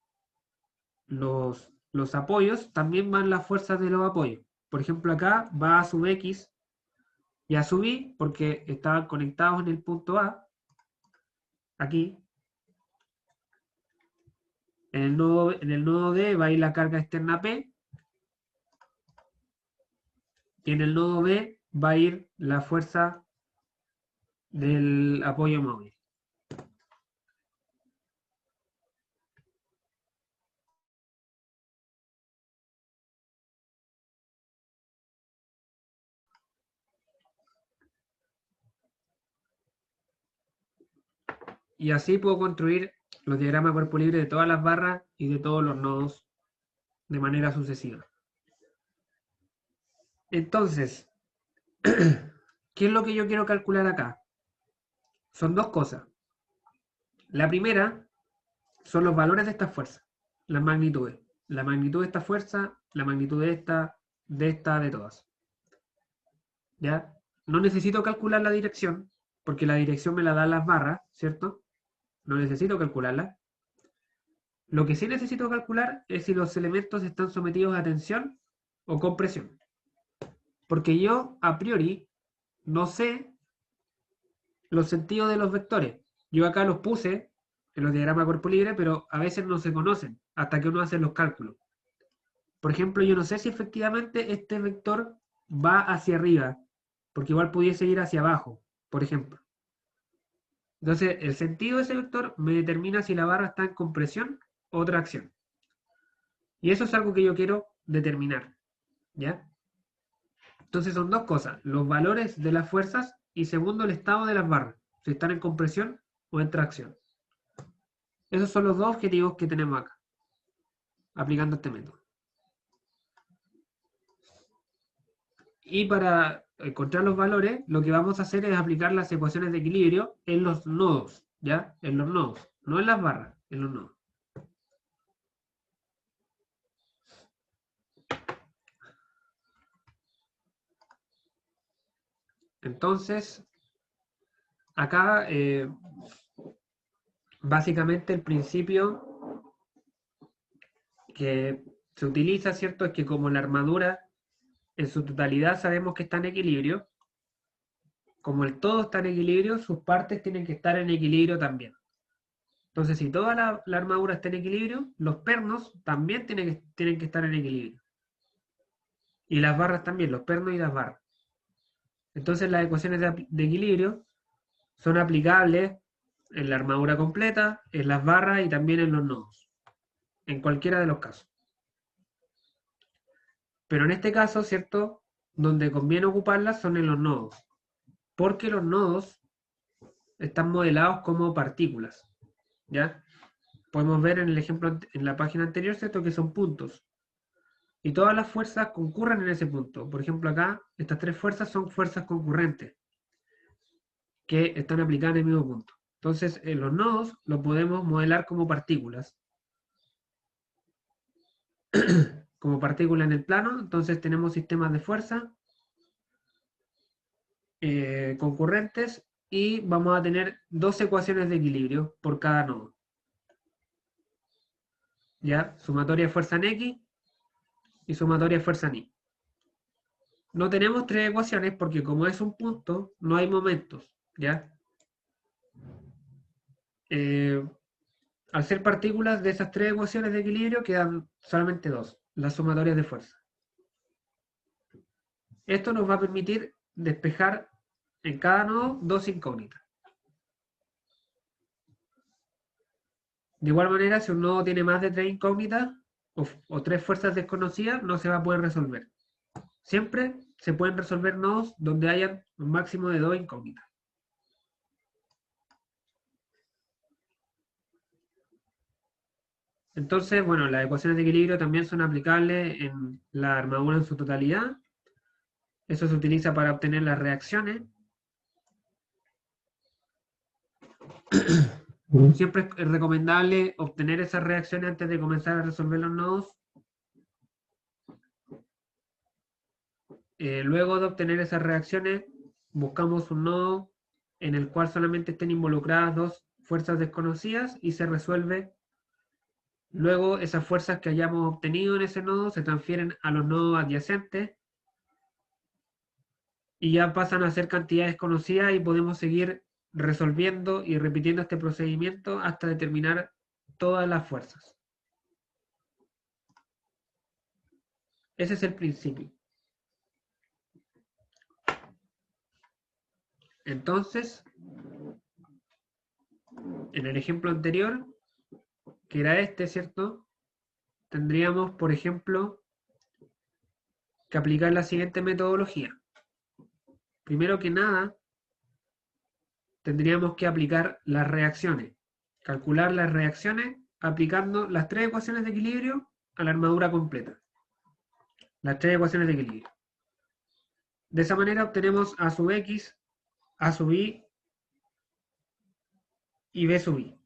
los apoyos, también van las fuerzas de los apoyos. Por ejemplo, acá va a sub X y a sub Y porque estaban conectados en el punto A, aquí. En el nodo D va a ir la carga externa P y en el nodo B va a ir la fuerza del apoyo móvil. Y así puedo construir los diagramas de cuerpo libre de todas las barras y de todos los nodos de manera sucesiva. Entonces, ¿qué es lo que yo quiero calcular acá? Son dos cosas. La primera son los valores de estas fuerzas, las magnitudes. La magnitud de esta fuerza, la magnitud de esta, de todas. ¿Ya? No necesito calcular la dirección, porque la dirección me la dan las barras, ¿cierto? No necesito calcularla. Lo que sí necesito calcular es si los elementos están sometidos a tensión o compresión. Porque yo, a priori, no sé los sentidos de los vectores. Yo acá los puse en los diagramas de cuerpo libre, pero a veces no se conocen hasta que uno hace los cálculos. Por ejemplo, yo no sé si efectivamente este vector va hacia arriba, porque igual pudiese ir hacia abajo, por ejemplo. Entonces, el sentido de ese vector me determina si la barra está en compresión o tracción. Y eso es algo que yo quiero determinar, ¿ya? Entonces son dos cosas, los valores de las fuerzas y segundo el estado de las barras, si están en compresión o en tracción. Esos son los dos objetivos que tenemos acá, aplicando este método. Y para encontrar los valores, lo que vamos a hacer es aplicar las ecuaciones de equilibrio en los nodos, ¿ya? En los nodos, no en las barras, en los nodos. Entonces, acá básicamente el principio que se utiliza, ¿cierto? Es que como la armadura en su totalidad sabemos que está en equilibrio, como el todo está en equilibrio, sus partes tienen que estar en equilibrio también. Entonces, si toda la armadura está en equilibrio, los pernos también tienen que estar en equilibrio. Y las barras también, los pernos y las barras. Entonces, las ecuaciones de equilibrio son aplicables en la armadura completa, en las barras y también en los nodos. En cualquiera de los casos. Pero en este caso, ¿cierto? Donde conviene ocuparlas son en los nodos. Porque los nodos están modelados como partículas. ¿Ya? Podemos ver en el ejemplo en la página anterior, ¿cierto? Que son puntos. Y todas las fuerzas concurren en ese punto. Por ejemplo, acá, estas tres fuerzas son fuerzas concurrentes que están aplicadas en el mismo punto. Entonces, en los nodos lo podemos modelar como partículas. como partícula en el plano. Entonces tenemos sistemas de fuerza concurrentes y vamos a tener dos ecuaciones de equilibrio por cada nodo. ¿Ya? Sumatoria de fuerza en X y sumatoria de fuerza en Y. No tenemos tres ecuaciones porque como es un punto, no hay momentos. ¿Ya? Al ser partículas de esas tres ecuaciones de equilibrio quedan solamente dos, las sumatorias de fuerza. Esto nos va a permitir despejar en cada nodo dos incógnitas. De igual manera, si un nodo tiene más de tres incógnitas o tres fuerzas desconocidas, no se va a poder resolver. Siempre se pueden resolver nodos donde hayan un máximo de dos incógnitas. Entonces, bueno, las ecuaciones de equilibrio también son aplicables en la armadura en su totalidad. Eso se utiliza para obtener las reacciones. Siempre es recomendable obtener esas reacciones antes de comenzar a resolver los nodos. Luego de obtener esas reacciones, buscamos un nodo en el cual solamente estén involucradas dos fuerzas desconocidas y se resuelve. Luego esas fuerzas que hayamos obtenido en ese nodo se transfieren a los nodos adyacentes y ya pasan a ser cantidades conocidas y podemos seguir resolviendo y repitiendo este procedimiento hasta determinar todas las fuerzas. Ese es el principio. Entonces, en el ejemplo anterior, que era este, ¿cierto? Tendríamos, por ejemplo, que aplicar la siguiente metodología. Primero que nada, tendríamos que aplicar las reacciones. Calcular las reacciones aplicando las tres ecuaciones de equilibrio a la armadura completa. Las tres ecuaciones de equilibrio. De esa manera obtenemos A sub X, A sub Y y B sub Y.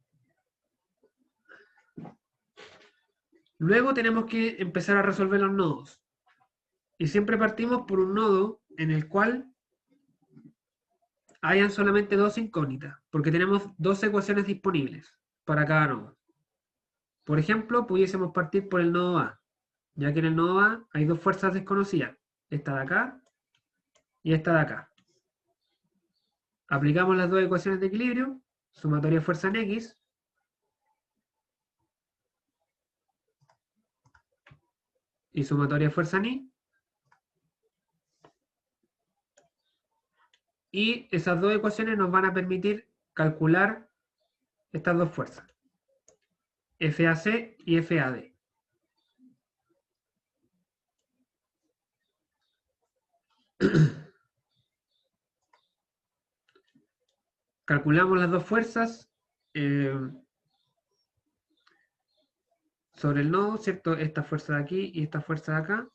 Luego tenemos que empezar a resolver los nodos. Y siempre partimos por un nodo en el cual hayan solamente dos incógnitas, porque tenemos dos ecuaciones disponibles para cada nodo. Por ejemplo, pudiésemos partir por el nodo A, ya que en el nodo A hay dos fuerzas desconocidas, esta de acá y esta de acá. Aplicamos las dos ecuaciones de equilibrio, sumatoria de fuerza en X, y sumatoria de fuerza en Y, y esas dos ecuaciones nos van a permitir calcular estas dos fuerzas, FAC y FAD. Calculamos las dos fuerzas sobre el nodo, ¿cierto? Esta fuerza de aquí y esta fuerza de acá.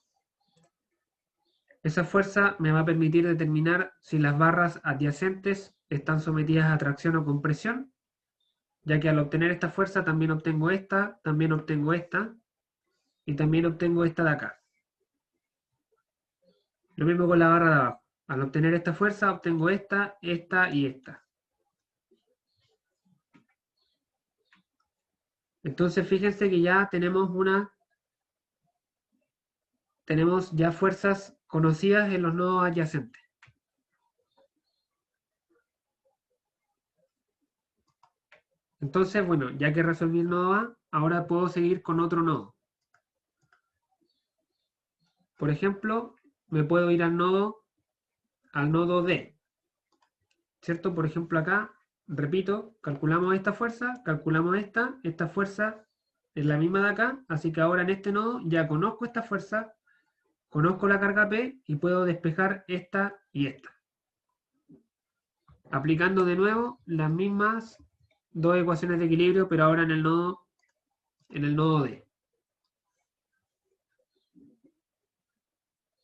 Esa fuerza me va a permitir determinar si las barras adyacentes están sometidas a tracción o compresión, ya que al obtener esta fuerza también obtengo esta y también obtengo esta de acá. Lo mismo con la barra de abajo. Al obtener esta fuerza obtengo esta y esta. Entonces fíjense que ya tenemos ya fuerzas conocidas en los nodos adyacentes. Entonces, bueno, ya que resolví el nodo A, ahora puedo seguir con otro nodo. Por ejemplo, me puedo ir al nodo D. ¿Cierto? Por ejemplo, acá, repito, calculamos esta fuerza, calculamos esta fuerza es la misma de acá, así que ahora en este nodo ya conozco esta fuerza, conozco la carga P y puedo despejar esta y esta. Aplicando de nuevo las mismas dos ecuaciones de equilibrio, pero ahora en el nodo D.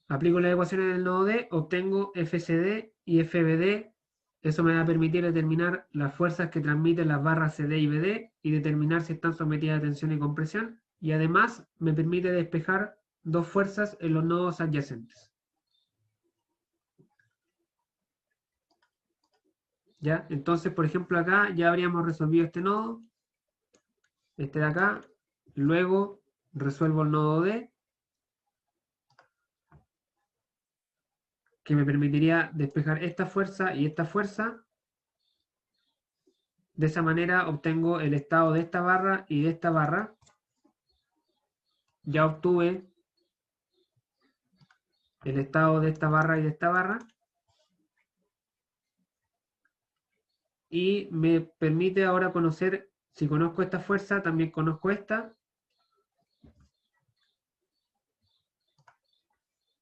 Aplico las ecuaciones en el nodo D, obtengo FCD y FBD. Eso me va a permitir determinar las fuerzas que transmiten las barras CD y BD y determinar si están sometidas a tensión y compresión. y además me permite despejar dos fuerzas en los nodos adyacentes. ¿Ya? Entonces, por ejemplo, acá ya habríamos resolvido este nodo, este de acá, luego resuelvo el nodo D, que me permitiría despejar esta fuerza y esta fuerza. De esa manera obtengo el estado de esta barra y de esta barra. Ya obtuve el estado de esta barra y de esta barra. Y me permite ahora conocer, si conozco esta fuerza, también conozco esta.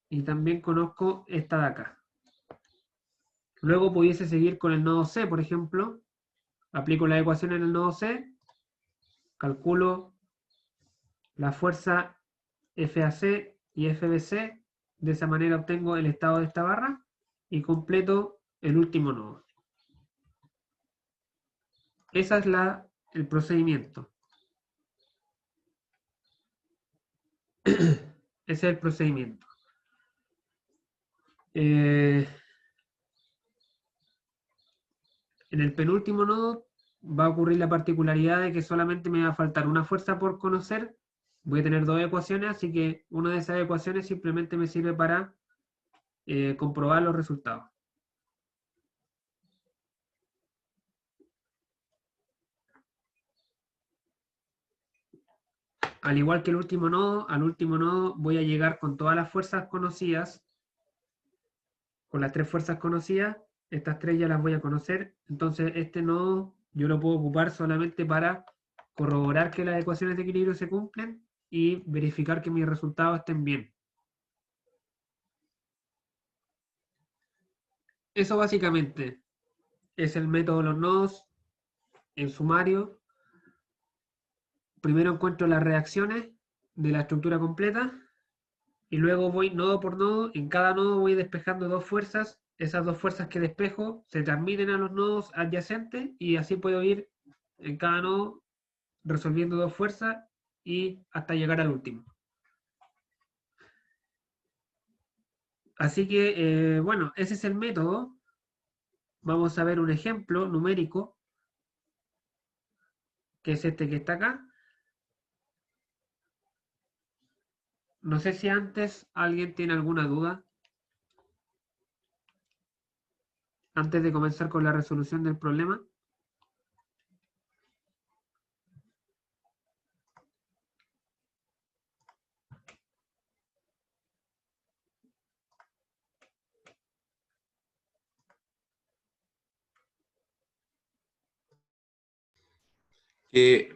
Y también conozco esta de acá. Luego pudiese seguir con el nodo C, por ejemplo. Aplico la ecuación en el nodo C. Calculo la fuerza FAC y FBC. De esa manera obtengo el estado de esta barra y completo el último nodo. Ese es el procedimiento. Ese es el procedimiento. En el penúltimo nodo va a ocurrir la particularidad de que solamente me va a faltar una fuerza por conocer. Voy a tener dos ecuaciones, así que una de esas ecuaciones simplemente me sirve para comprobar los resultados. Al igual que el último nodo, al último nodo voy a llegar con todas las fuerzas conocidas, con las tres fuerzas conocidas. Estas tres ya las voy a conocer. Entonces este nodo yo lo puedo ocupar solamente para corroborar que las ecuaciones de equilibrio se cumplen y verificar que mis resultados estén bien. Eso básicamente es el método de los nodos en sumario. Primero encuentro las reacciones de la estructura completa y luego voy nodo por nodo. En cada nodo voy despejando dos fuerzas. Esas dos fuerzas que despejo se transmiten a los nodos adyacentes y así puedo ir en cada nodo resolviendo dos fuerzas y hasta llegar al último. Así que, bueno, ese es el método. Vamos a ver un ejemplo numérico, que es este que está acá. No sé si antes alguien tiene alguna duda, antes de comenzar con la resolución del problema.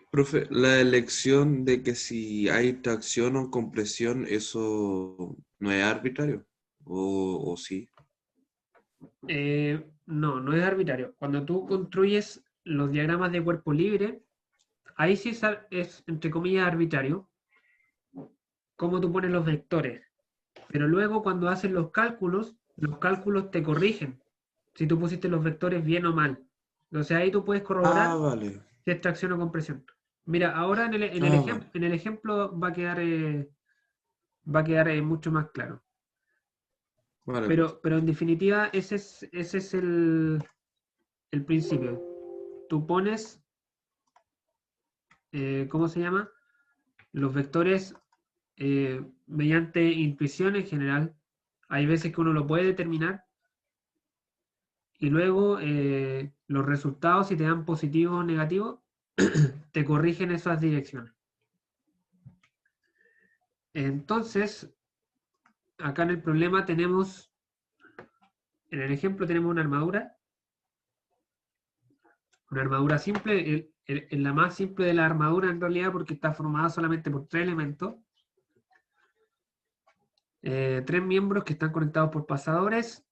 Profe, la elección de que si hay tracción o compresión, ¿eso no es arbitrario? ¿O sí? No, no es arbitrario. Cuando tú construyes los diagramas de cuerpo libre, ahí sí es, entre comillas, arbitrario, cómo tú pones los vectores. Pero luego cuando haces los cálculos te corrigen si tú pusiste los vectores bien o mal. Entonces ahí tú puedes Ah, corroborar vale. si es tracción o compresión. Mira, ahora Ah, vale. en el ejemplo va a quedar mucho más claro. Vale, profe. Pero en definitiva, ese es el principio. Tú pones, ¿cómo se llama? Los vectores mediante intuición en general. Hay veces que uno lo puede determinar y luego los resultados, si te dan positivo o negativo, te corrigen esas direcciones. Entonces, acá en el problema tenemos, en el ejemplo tenemos una armadura simple, la más simple de la armadura en realidad porque está formada solamente por tres elementos, tres miembros que están conectados por pasadores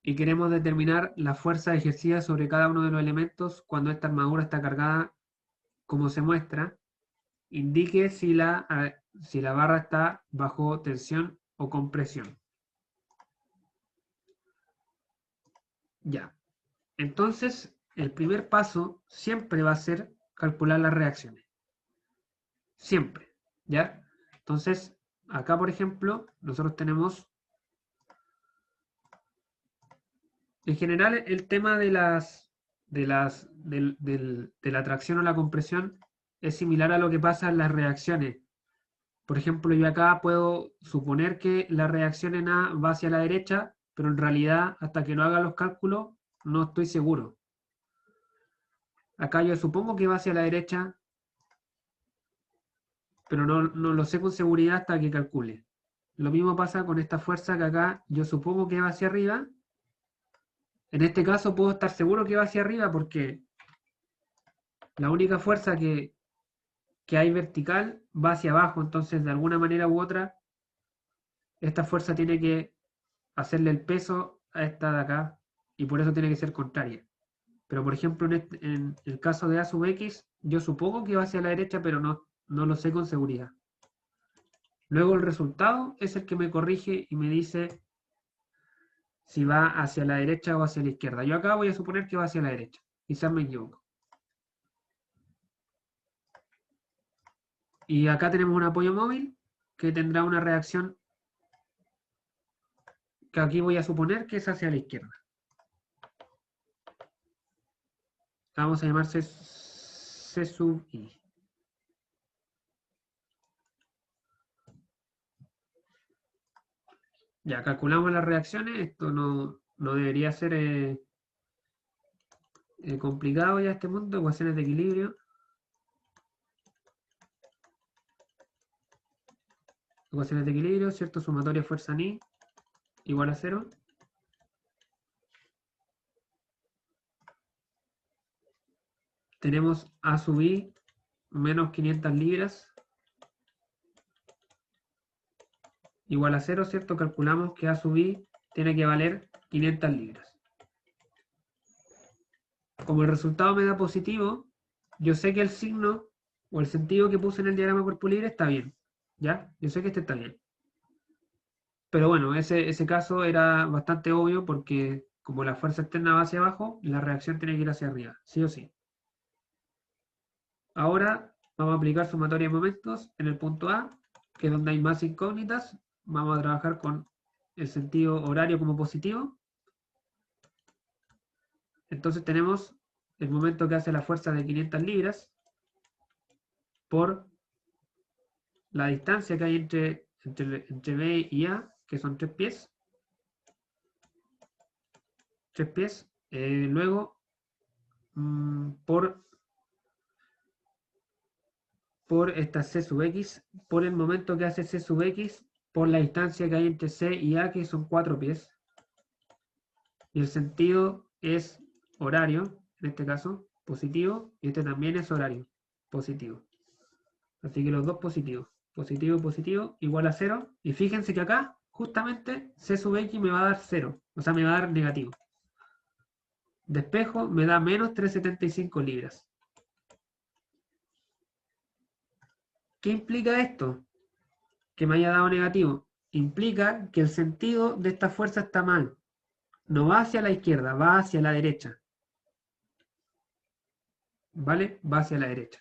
y queremos determinar la fuerza ejercida sobre cada uno de los elementos cuando esta armadura está cargada como se muestra, indique si la barra está bajo tensión o compresión. Ya. Entonces, el primer paso siempre va a ser calcular las reacciones. Siempre. ¿Ya? Entonces, acá, por ejemplo, nosotros tenemos, en general, el tema de la tracción o la compresión es similar a lo que pasa en las reacciones. Por ejemplo, yo acá puedo suponer que la reacción en A va hacia la derecha, pero en realidad, hasta que no haga los cálculos, no estoy seguro. Acá yo supongo que va hacia la derecha, pero no lo sé con seguridad hasta que calcule. Lo mismo pasa con esta fuerza que acá yo supongo que va hacia arriba. En este caso puedo estar seguro que va hacia arriba porque la única fuerza que hay vertical va hacia abajo, entonces de alguna manera u otra, esta fuerza tiene que hacerle el peso a esta de acá y por eso tiene que ser contraria. Pero por ejemplo, en el caso de A sub X, yo supongo que va hacia la derecha, pero no lo sé con seguridad. Luego el resultado es el que me corrige y me dice si va hacia la derecha o hacia la izquierda. Yo acá voy a suponer que va hacia la derecha. Quizás me equivoco. Y acá tenemos un apoyo móvil que tendrá una reacción que aquí voy a suponer que es hacia la izquierda. Vamos a llamarse C sub I. Ya calculamos las reacciones. Esto no debería ser complicado ya este punto. Ecuaciones de equilibrio. Ecuaciones de equilibrio, ¿cierto? Sumatoria fuerza ni igual a 0. Tenemos A sub I menos 500 libras igual a 0, ¿cierto? Calculamos que A sub I tiene que valer 500 libras. Como el resultado me da positivo, yo sé que el signo o el sentido que puse en el diagrama cuerpo libre está bien. ¿Ya? Yo sé que este está bien. Pero bueno, ese caso era bastante obvio porque como la fuerza externa va hacia abajo, la reacción tiene que ir hacia arriba, sí o sí. Ahora vamos a aplicar sumatoria de momentos en el punto A, que es donde hay más incógnitas. Vamos a trabajar con el sentido horario como positivo. Entonces tenemos el momento que hace la fuerza de 500 libras por la distancia que hay entre B y A, que son 3 pies. 3 pies. Luego, por esta C sub X, por el momento que hace C sub X, por la distancia que hay entre C y A, que son 4 pies. Y el sentido es horario, en este caso, positivo, y este también es horario, positivo. Así que los dos positivos. Positivo, positivo, igual a 0. Y fíjense que acá, justamente, C sub X me va a dar 0. O sea, me va a dar negativo. Despejo me da menos 375 libras. ¿Qué implica esto? Que me haya dado negativo. Implica que el sentido de esta fuerza está mal. No va hacia la izquierda, va hacia la derecha. ¿Vale? Va hacia la derecha.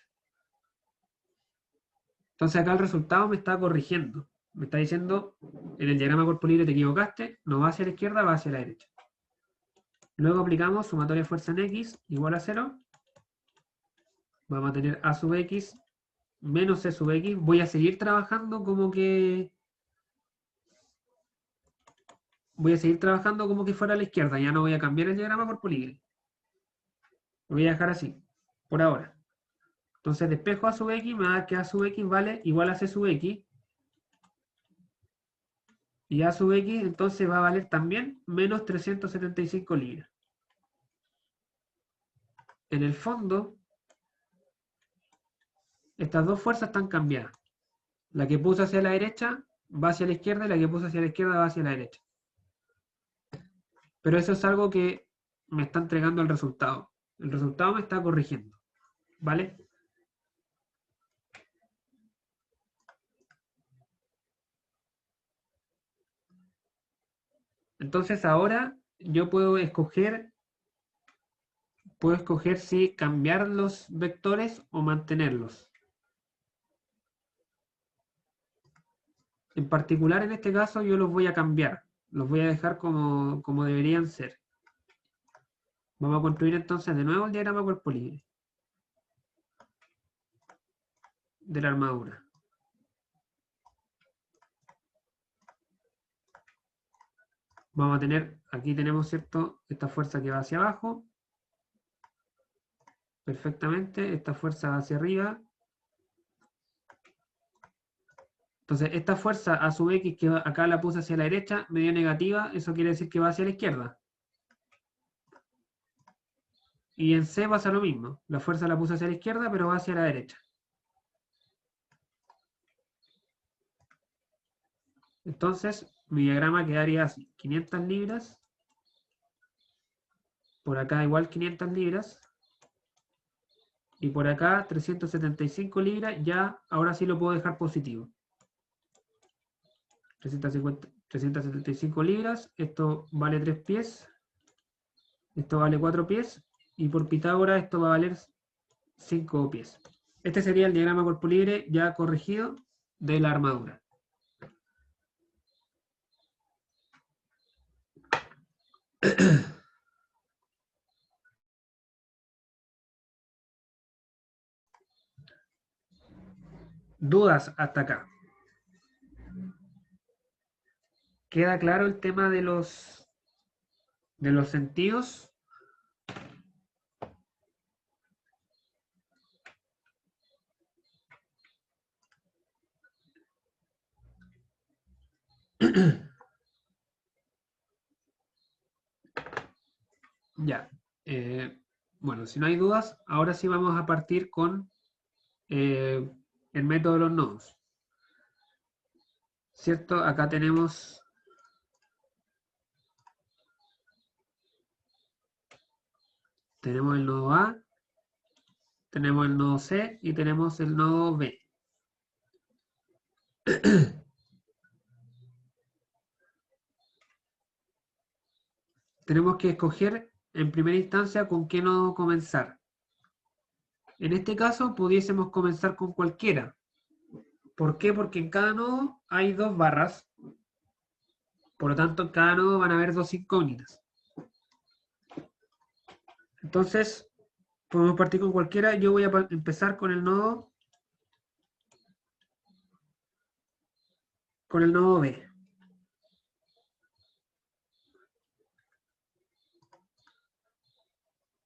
Entonces acá el resultado me está corrigiendo. Me está diciendo, en el diagrama cuerpo libre te equivocaste, no va hacia la izquierda, va hacia la derecha. Luego aplicamos sumatoria de fuerza en X igual a 0. Vamos a tener A sub X menos C sub X. Voy a seguir trabajando como que... Voy a seguir trabajando como que fuera a la izquierda. Ya no voy a cambiar el diagrama cuerpo libre. Lo voy a dejar así, por ahora. Entonces despejo A sub X, me va a dar que A sub X vale igual a C sub X. Y A sub X entonces va a valer también menos 375 libras. En el fondo, estas dos fuerzas están cambiadas. La que puse hacia la derecha va hacia la izquierda y la que puse hacia la izquierda va hacia la derecha. Pero eso es algo que me está entregando el resultado. El resultado me está corrigiendo. ¿Vale? Entonces ahora yo puedo escoger si cambiar los vectores o mantenerlos. En particular, en este caso, yo los voy a cambiar. Los voy a dejar como deberían ser. Vamos a construir entonces de nuevo el diagrama cuerpo libre de la armadura. Vamos a tener, aquí tenemos, ¿cierto?, esta fuerza que va hacia abajo. Perfectamente. Esta fuerza va hacia arriba. Entonces, esta fuerza a sub x, que acá la puse hacia la derecha, me dio negativa. Eso quiere decir que va hacia la izquierda. Y en C pasa lo mismo. La fuerza la puse hacia la izquierda, pero va hacia la derecha. Entonces, mi diagrama quedaría así. 500 libras. Por acá igual 500 libras. Y por acá 375 libras. Ya, ahora sí lo puedo dejar positivo. 375 libras. Esto vale 3 pies. Esto vale 4 pies. Y por Pitágoras esto va a valer 5 pies. Este sería el diagrama cuerpo libre ya corregido de la armadura. ¿Dudas hasta acá? ¿Queda claro el tema de los sentidos? Ya. Bueno, si no hay dudas, ahora sí vamos a partir con el método de los nodos. ¿Cierto? Acá tenemos el nodo A, tenemos el nodo C y tenemos el nodo B. Tenemos que escoger en primera instancia con qué nodo comenzar. En este caso pudiésemos comenzar con cualquiera. ¿Por qué? Porque en cada nodo hay 2 barras. Por lo tanto, en cada nodo van a haber 2 incógnitas. Entonces, podemos partir con cualquiera. Yo voy a empezar con el nodo B.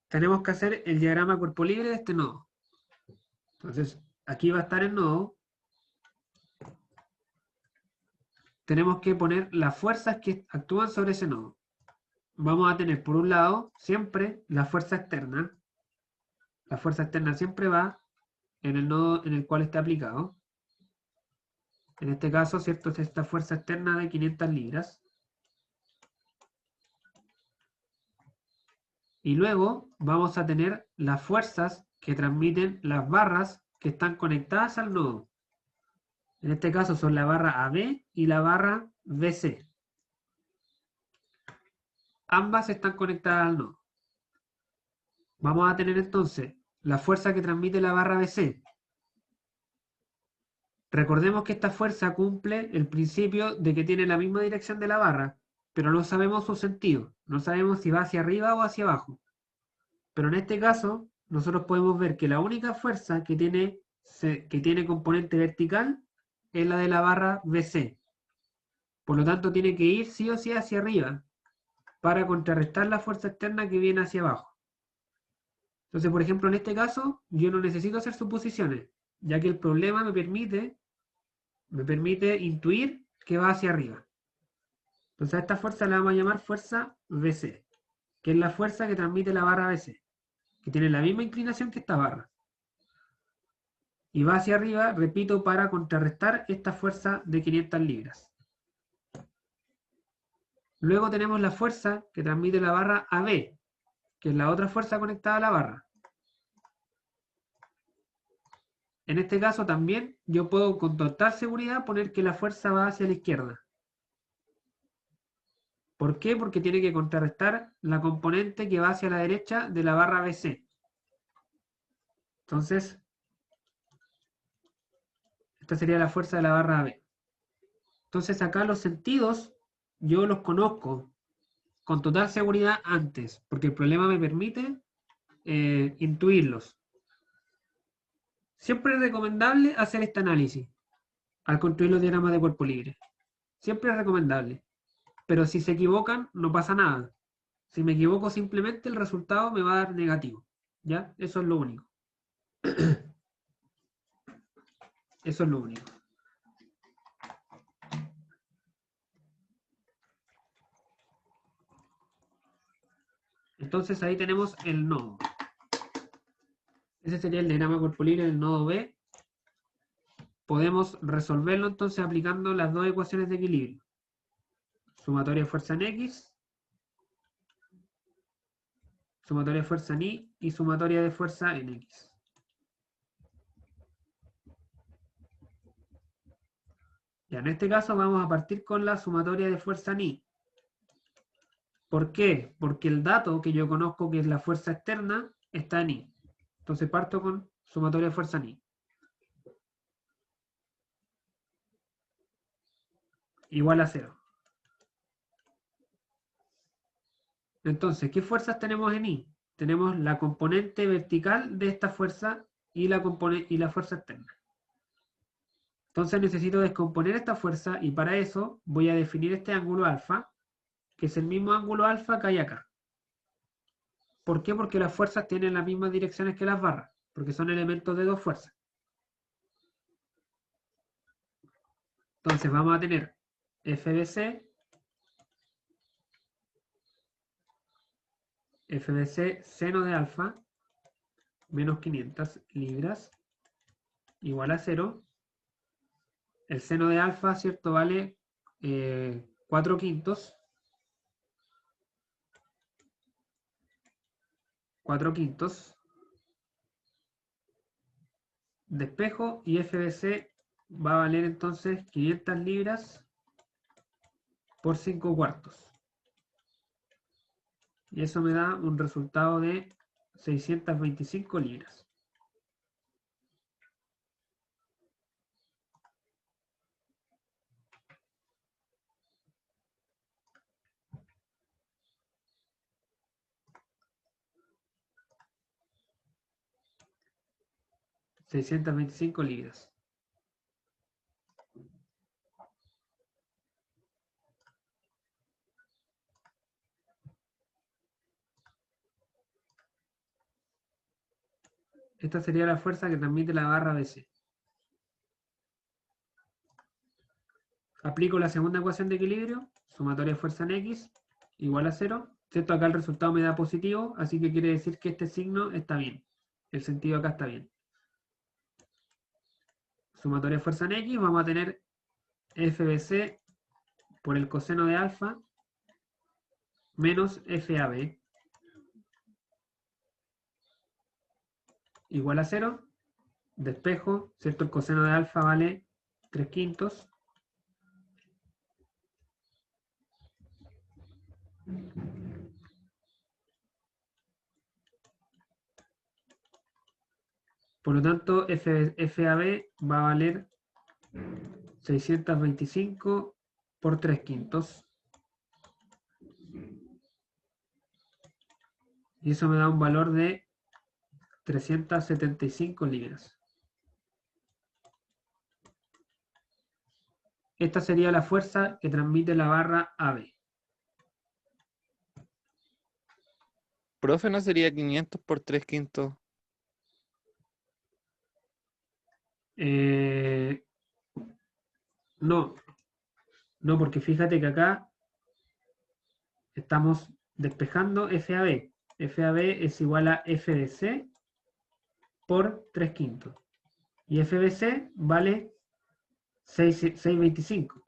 Tenemos que hacer el diagrama cuerpo libre de este nodo. Entonces, aquí va a estar el nodo. Tenemos que poner las fuerzas que actúan sobre ese nodo. Vamos a tener, por un lado, siempre la fuerza externa. La fuerza externa siempre va en el nodo en el cual está aplicado. En este caso, ¿cierto?, es esta fuerza externa de 500 libras. Y luego vamos a tener las fuerzas que transmiten las barras que están conectadas al nodo. En este caso son la barra AB y la barra BC. Ambas están conectadas al nodo. Vamos a tener entonces la fuerza que transmite la barra BC. Recordemos que esta fuerza cumple el principio de que tiene la misma dirección de la barra, pero no sabemos su sentido. No sabemos si va hacia arriba o hacia abajo. Pero en este caso, nosotros podemos ver que la única fuerza que tiene componente vertical es la de la barra BC. Por lo tanto, tiene que ir sí o sí hacia arriba para contrarrestar la fuerza externa que viene hacia abajo. Entonces, por ejemplo, en este caso, yo no necesito hacer suposiciones, ya que el problema me permite intuir que va hacia arriba. Entonces, a esta fuerza la vamos a llamar fuerza BC, que es la fuerza que transmite la barra BC, que tiene la misma inclinación que esta barra. Y va hacia arriba, repito, para contrarrestar esta fuerza de 500 libras. Luego tenemos la fuerza que transmite la barra AB, que es la otra fuerza conectada a la barra. En este caso también yo puedo con total seguridad poner que la fuerza va hacia la izquierda. ¿Por qué? Porque tiene que contrarrestar la componente que va hacia la derecha de la barra BC. Entonces, esta sería la fuerza de la barra AB. Entonces acá los sentidos yo los conozco con total seguridad antes, porque el problema me permite intuirlos. Siempre es recomendable hacer este análisis al construir los diagramas de cuerpo libre. Siempre es recomendable. Pero si se equivocan, no pasa nada. Si me equivoco simplemente, el resultado me va a dar negativo. ¿Ya? Eso es lo único. Eso es lo único. Entonces ahí tenemos el nodo. Ese sería el diagrama de cuerpo libre del nodo B. Podemos resolverlo entonces aplicando las dos ecuaciones de equilibrio. Sumatoria de fuerza en X, sumatoria de fuerza en Y y sumatoria de fuerza en X. Ya, en este caso vamos a partir con la sumatoria de fuerza en Y. ¿Por qué? Porque el dato que yo conozco, que es la fuerza externa, está en Y. Entonces parto con sumatoria de fuerza en Y. Igual a 0. Entonces, ¿qué fuerzas tenemos en Y? Tenemos la componente vertical de esta fuerza y la fuerza externa. Entonces necesito descomponer esta fuerza y para eso voy a definir este ángulo alfa, que es el mismo ángulo alfa que hay acá. ¿Por qué? Porque las fuerzas tienen las mismas direcciones que las barras, porque son elementos de dos fuerzas. Entonces vamos a tener FBC seno de alfa menos 500 libras igual a 0. El seno de alfa, ¿cierto? Vale 4 quintos. 4 quintos. Despejo y FBC va a valer entonces 500 libras por 5 cuartos. Y eso me da un resultado de 625 libras. libras. Esta sería la fuerza que transmite la barra BC. Aplico la segunda ecuación de equilibrio, sumatoria de fuerza en X, igual a 0. ¿Cierto? Acá el resultado me da positivo, así que quiere decir que este signo está bien. El sentido acá está bien. Sumatoria de fuerza en X, vamos a tener FBC por el coseno de alfa menos FAB igual a 0. Despejo, ¿cierto? El coseno de alfa vale 3 quintos. Por lo tanto, FAB va a valer 625 por 3 quintos. Y eso me da un valor de 375 libras. Esta sería la fuerza que transmite la barra AB. Profe, ¿no sería 500 por 3 quintos? No, porque fíjate que acá estamos despejando FAB. FAB es igual a FBC por 3 quintos. Y FBC vale 625.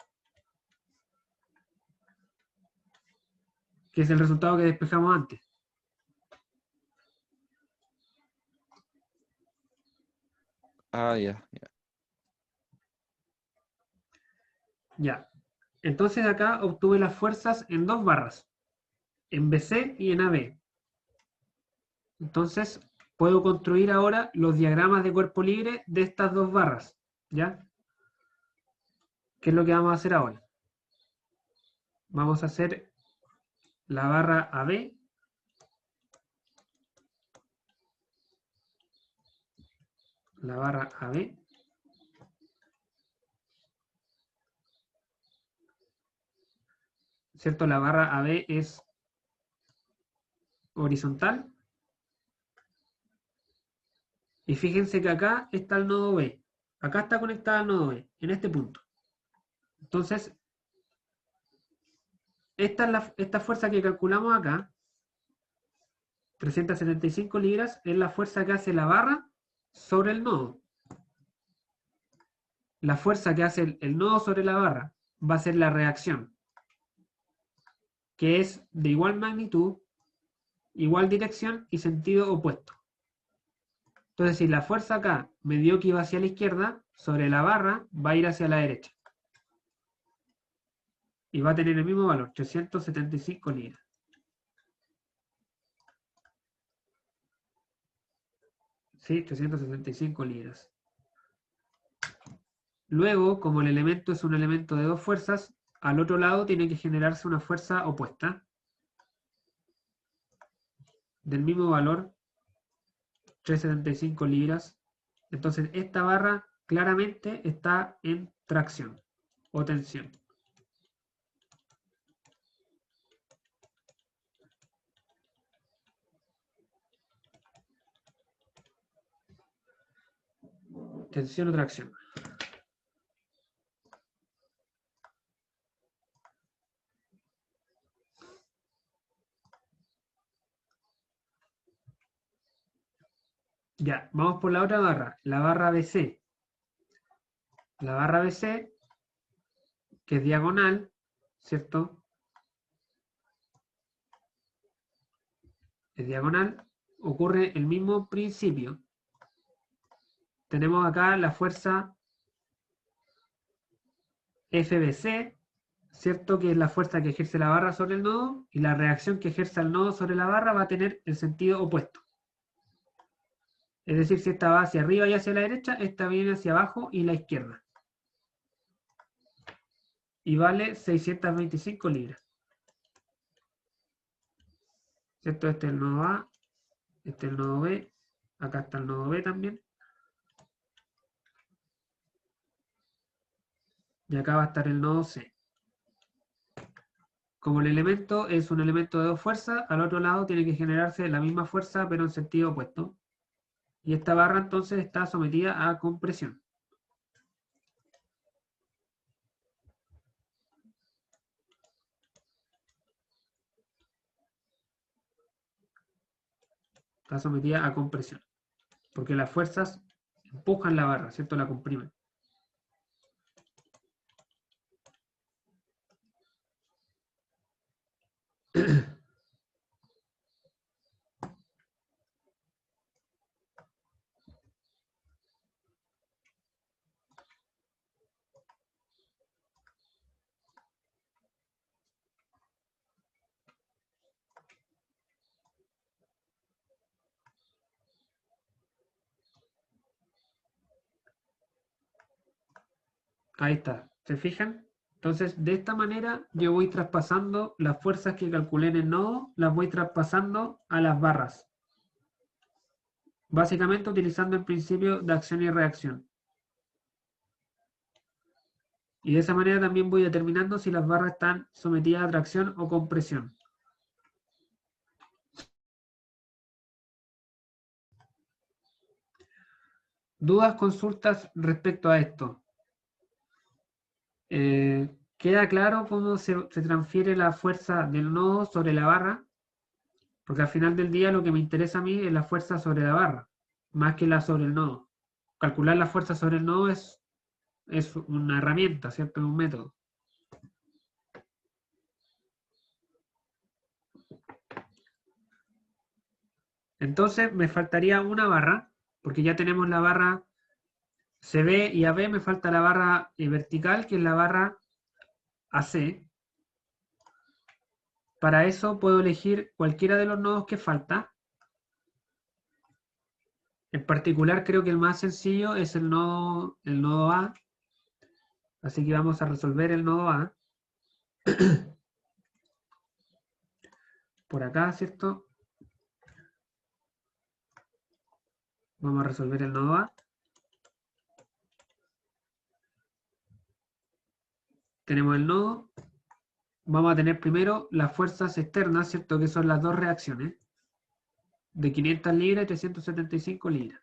Que es el resultado que despejamos antes. Ah, ya. Ya. Entonces acá obtuve las fuerzas en dos barras. En BC y en AB. Entonces puedo construir ahora los diagramas de cuerpo libre de estas dos barras. ¿Ya? ¿Qué es lo que vamos a hacer ahora? Vamos a hacer la barra AB. La barra AB. ¿Cierto? La barra AB es horizontal. Y fíjense que acá está el nodo B. Acá está conectada al nodo B, en este punto. Entonces, esta fuerza que calculamos acá, 375 libras, es la fuerza que hace la barra sobre el nodo. La fuerza que hace el nodo sobre la barra va a ser la reacción, que es de igual magnitud, igual dirección y sentido opuesto. Entonces, si la fuerza acá me dio que iba hacia la izquierda, sobre la barra va a ir hacia la derecha. Y va a tener el mismo valor, 375 libras. ¿Sí? 375 libras. Luego, como el elemento es un elemento de dos fuerzas, al otro lado tiene que generarse una fuerza opuesta del mismo valor, 375 libras. Entonces, esta barra claramente está en tracción o tensión. Tensión o tracción. Ya, vamos por la otra barra, la barra BC. La barra BC, que es diagonal, ¿cierto? Es diagonal, ocurre el mismo principio. Tenemos acá la fuerza FBC, ¿cierto? Que es la fuerza que ejerce la barra sobre el nodo, y la reacción que ejerce el nodo sobre la barra va a tener el sentido opuesto. Es decir, si esta va hacia arriba y hacia la derecha, esta viene hacia abajo y la izquierda. Y vale 625 libras. ¿Cierto? Este es el nodo A, este es el nodo B, acá está el nodo B también. Y acá va a estar el nodo C. Como el elemento es un elemento de dos fuerzas, al otro lado tiene que generarse la misma fuerza pero en sentido opuesto. Y esta barra entonces está sometida a compresión. Está sometida a compresión. Porque las fuerzas empujan la barra, ¿cierto? La comprimen. Ahí está, ¿se fijan? Entonces, de esta manera yo voy traspasando las fuerzas que calculé en el nodo, las voy traspasando a las barras. Básicamente utilizando el principio de acción y reacción. Y de esa manera también voy determinando si las barras están sometidas a tracción o compresión. ¿Dudas, consultas respecto a esto? ¿Queda claro cómo se transfiere la fuerza del nodo sobre la barra? Porque al final del día lo que me interesa a mí es la fuerza sobre la barra, más que la sobre el nodo. Calcular la fuerza sobre el nodo es una herramienta, ¿cierto? Es un método. Entonces me faltaría una barra, porque ya tenemos la barra CB y AB, me falta la barra vertical, que es la barra AC. Para eso puedo elegir cualquiera de los nodos que falta. En particular creo que el más sencillo es el nodo A, Así que vamos a resolver el nodo A. Por acá, ¿cierto? Vamos a resolver el nodo A. Tenemos el nodo. Vamos a tener primero las fuerzas externas, ¿cierto? Que son las dos reacciones. De 500 libras y 375 libras.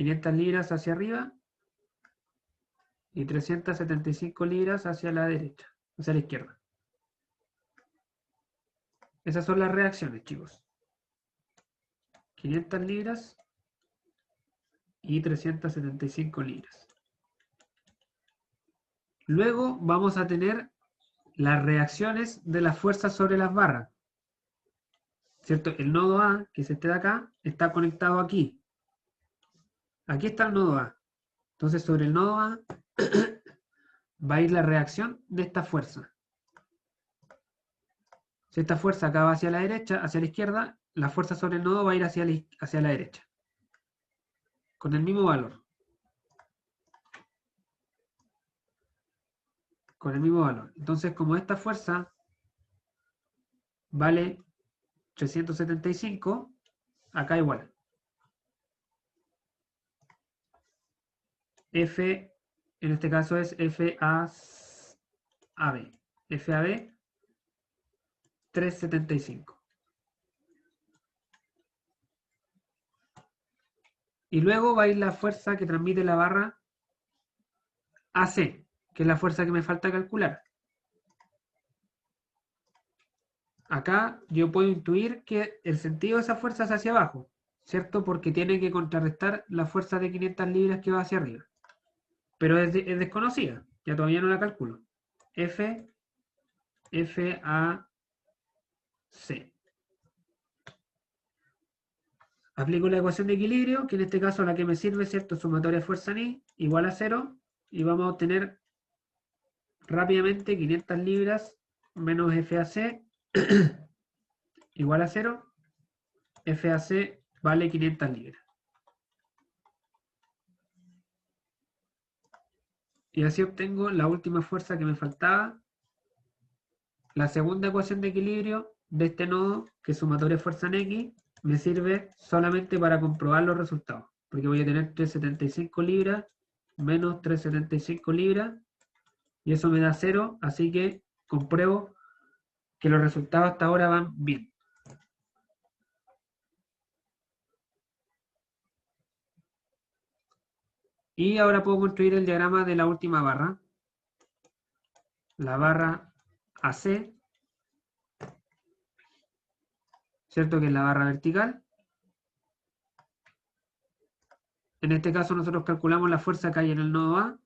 500 libras hacia arriba y 375 libras hacia la derecha, hacia la izquierda. Esas son las reacciones, chicos. 500 libras y 375 libras. Luego vamos a tener las reacciones de las fuerzas sobre las barras. ¿Cierto? El nodo A, que es este de acá, está conectado aquí. Aquí está el nodo A. Entonces, sobre el nodo A va a ir la reacción de esta fuerza. Si esta fuerza acá va hacia la derecha, hacia la izquierda, la fuerza sobre el nodo va a ir hacia la derecha. Con el mismo valor. Con el mismo valor. Entonces, como esta fuerza vale 375, acá igual. F, en este caso es FAB. FAB 375. Y luego va a ir la fuerza que transmite la barra AC, que es la fuerza que me falta calcular. Acá yo puedo intuir que el sentido de esa fuerza es hacia abajo, ¿cierto? Porque tiene que contrarrestar la fuerza de 500 libras que va hacia arriba. Pero es desconocida, ya todavía no la calculo. FAC. Aplico la ecuación de equilibrio, que en este caso la que me sirve, ¿cierto? Sumatoria de fuerza Ni igual a 0, y vamos a obtener rápidamente 500 libras menos FAC igual a 0. FAC vale 500 libras. Y así obtengo la última fuerza que me faltaba. La segunda ecuación de equilibrio de este nodo, que es sumatoria de fuerza en X, me sirve solamente para comprobar los resultados. Porque voy a tener 375 libras menos 375 libras. Y eso me da 0. Así que compruebo que los resultados hasta ahora van bien. Y ahora puedo construir el diagrama de la última barra. La barra AC, ¿cierto? Que es la barra vertical. En este caso nosotros calculamos la fuerza que hay en el nodo A.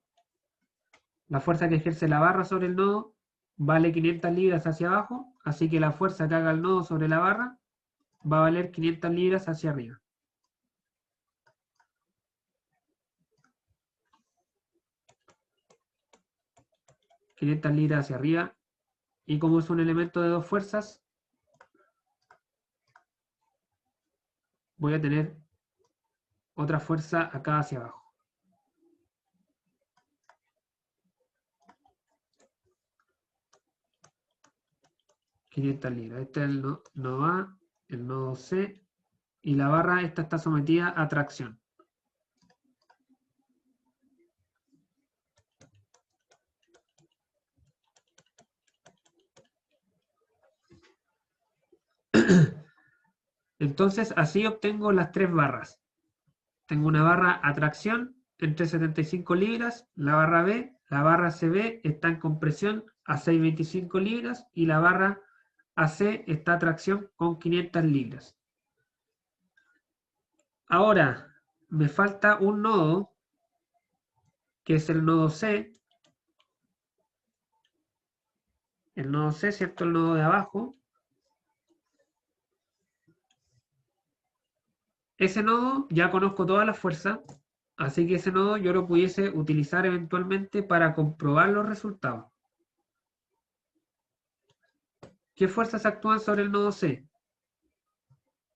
La fuerza que ejerce la barra sobre el nodo vale 500 libras hacia abajo, así que la fuerza que haga el nodo sobre la barra va a valer 500 libras hacia arriba. ...500 libras hacia arriba. Y como es un elemento de dos fuerzas, voy a tener otra fuerza acá hacia abajo. ...500 libras. Este es el nodo A, el nodo C, y la barra esta está sometida a tracción. Entonces, así obtengo las tres barras. Tengo una barra a tracción entre 75 libras, la barra B, la barra CB está en compresión a 625 libras y la barra AC está a tracción con 500 libras. Ahora, me falta un nodo, que es el nodo C. El nodo C, ¿cierto? El nodo de abajo. Ese nodo ya conozco todas las fuerzas, así que ese nodo yo lo pudiese utilizar eventualmente para comprobar los resultados. ¿Qué fuerzas actúan sobre el nodo C?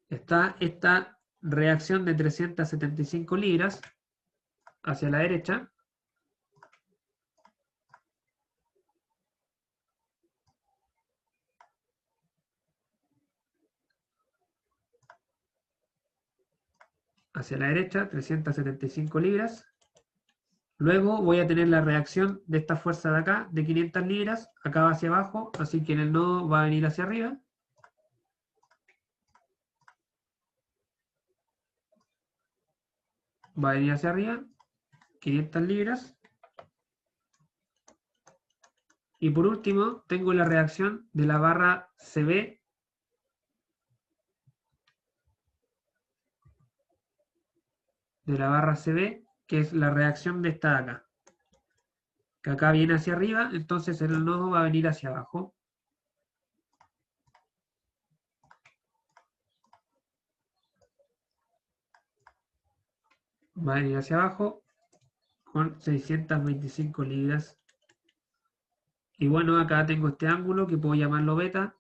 Está esta reacción de 375 libras, hacia la derecha. Hacia la derecha, 375 libras. Luego voy a tener la reacción de esta fuerza de acá, de 500 libras, acá va hacia abajo, así que en el nodo va a venir hacia arriba. Va a venir hacia arriba, 500 libras. Y por último, tengo la reacción de la barra CB. De la barra CB, que es la reacción de esta de acá. Que acá viene hacia arriba, entonces el nodo va a venir hacia abajo. Va a venir hacia abajo con 625 libras. Y bueno, acá tengo este ángulo que puedo llamarlo beta,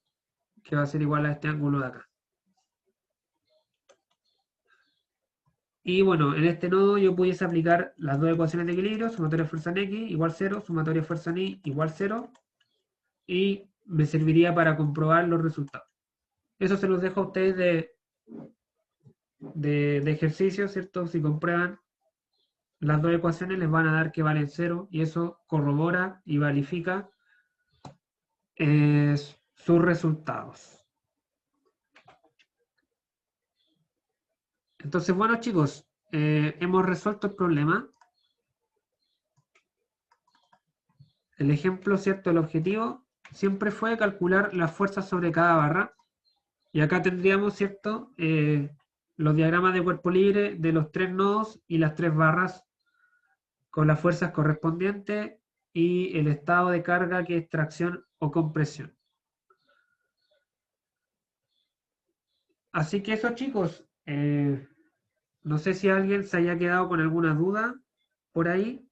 que va a ser igual a este ángulo de acá. Y bueno, en este nodo yo pudiese aplicar las dos ecuaciones de equilibrio, sumatoria de fuerza en X igual 0, sumatoria de fuerza en Y igual 0, y me serviría para comprobar los resultados. Eso se los dejo a ustedes de ejercicio, ¿cierto? Si comprueban las dos ecuaciones les van a dar que valen 0 y eso corrobora y verifica sus resultados. Entonces, bueno chicos, hemos resuelto el problema. El ejemplo, ¿cierto? El objetivo siempre fue calcular las fuerzas sobre cada barra. Y acá tendríamos, ¿cierto? Los diagramas de cuerpo libre de los 3 nodos y las 3 barras con las fuerzas correspondientes y el estado de carga que es tracción o compresión. Así que eso chicos, no sé si alguien se haya quedado con alguna duda por ahí.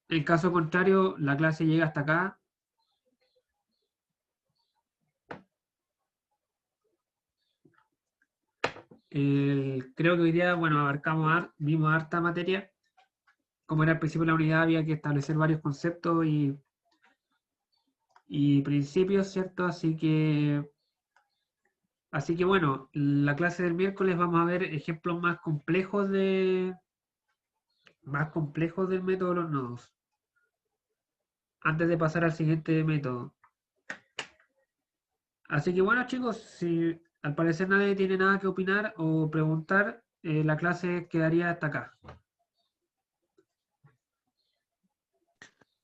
En caso contrario, la clase llega hasta acá. Creo que hoy día, bueno, vimos harta materia. Como era al principio de la unidad, había que establecer varios conceptos y principios, ¿cierto? Así que bueno, la clase del miércoles vamos a ver ejemplos más complejos del método de los nodos. Antes de pasar al siguiente método. Así que bueno chicos, si al parecer nadie tiene nada que opinar o preguntar, la clase quedaría hasta acá.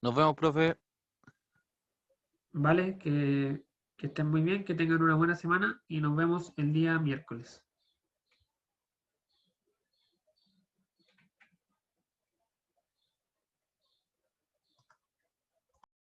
Nos vemos, profe. ¿Vale? Que estén muy bien, que tengan una buena semana y nos vemos el día miércoles.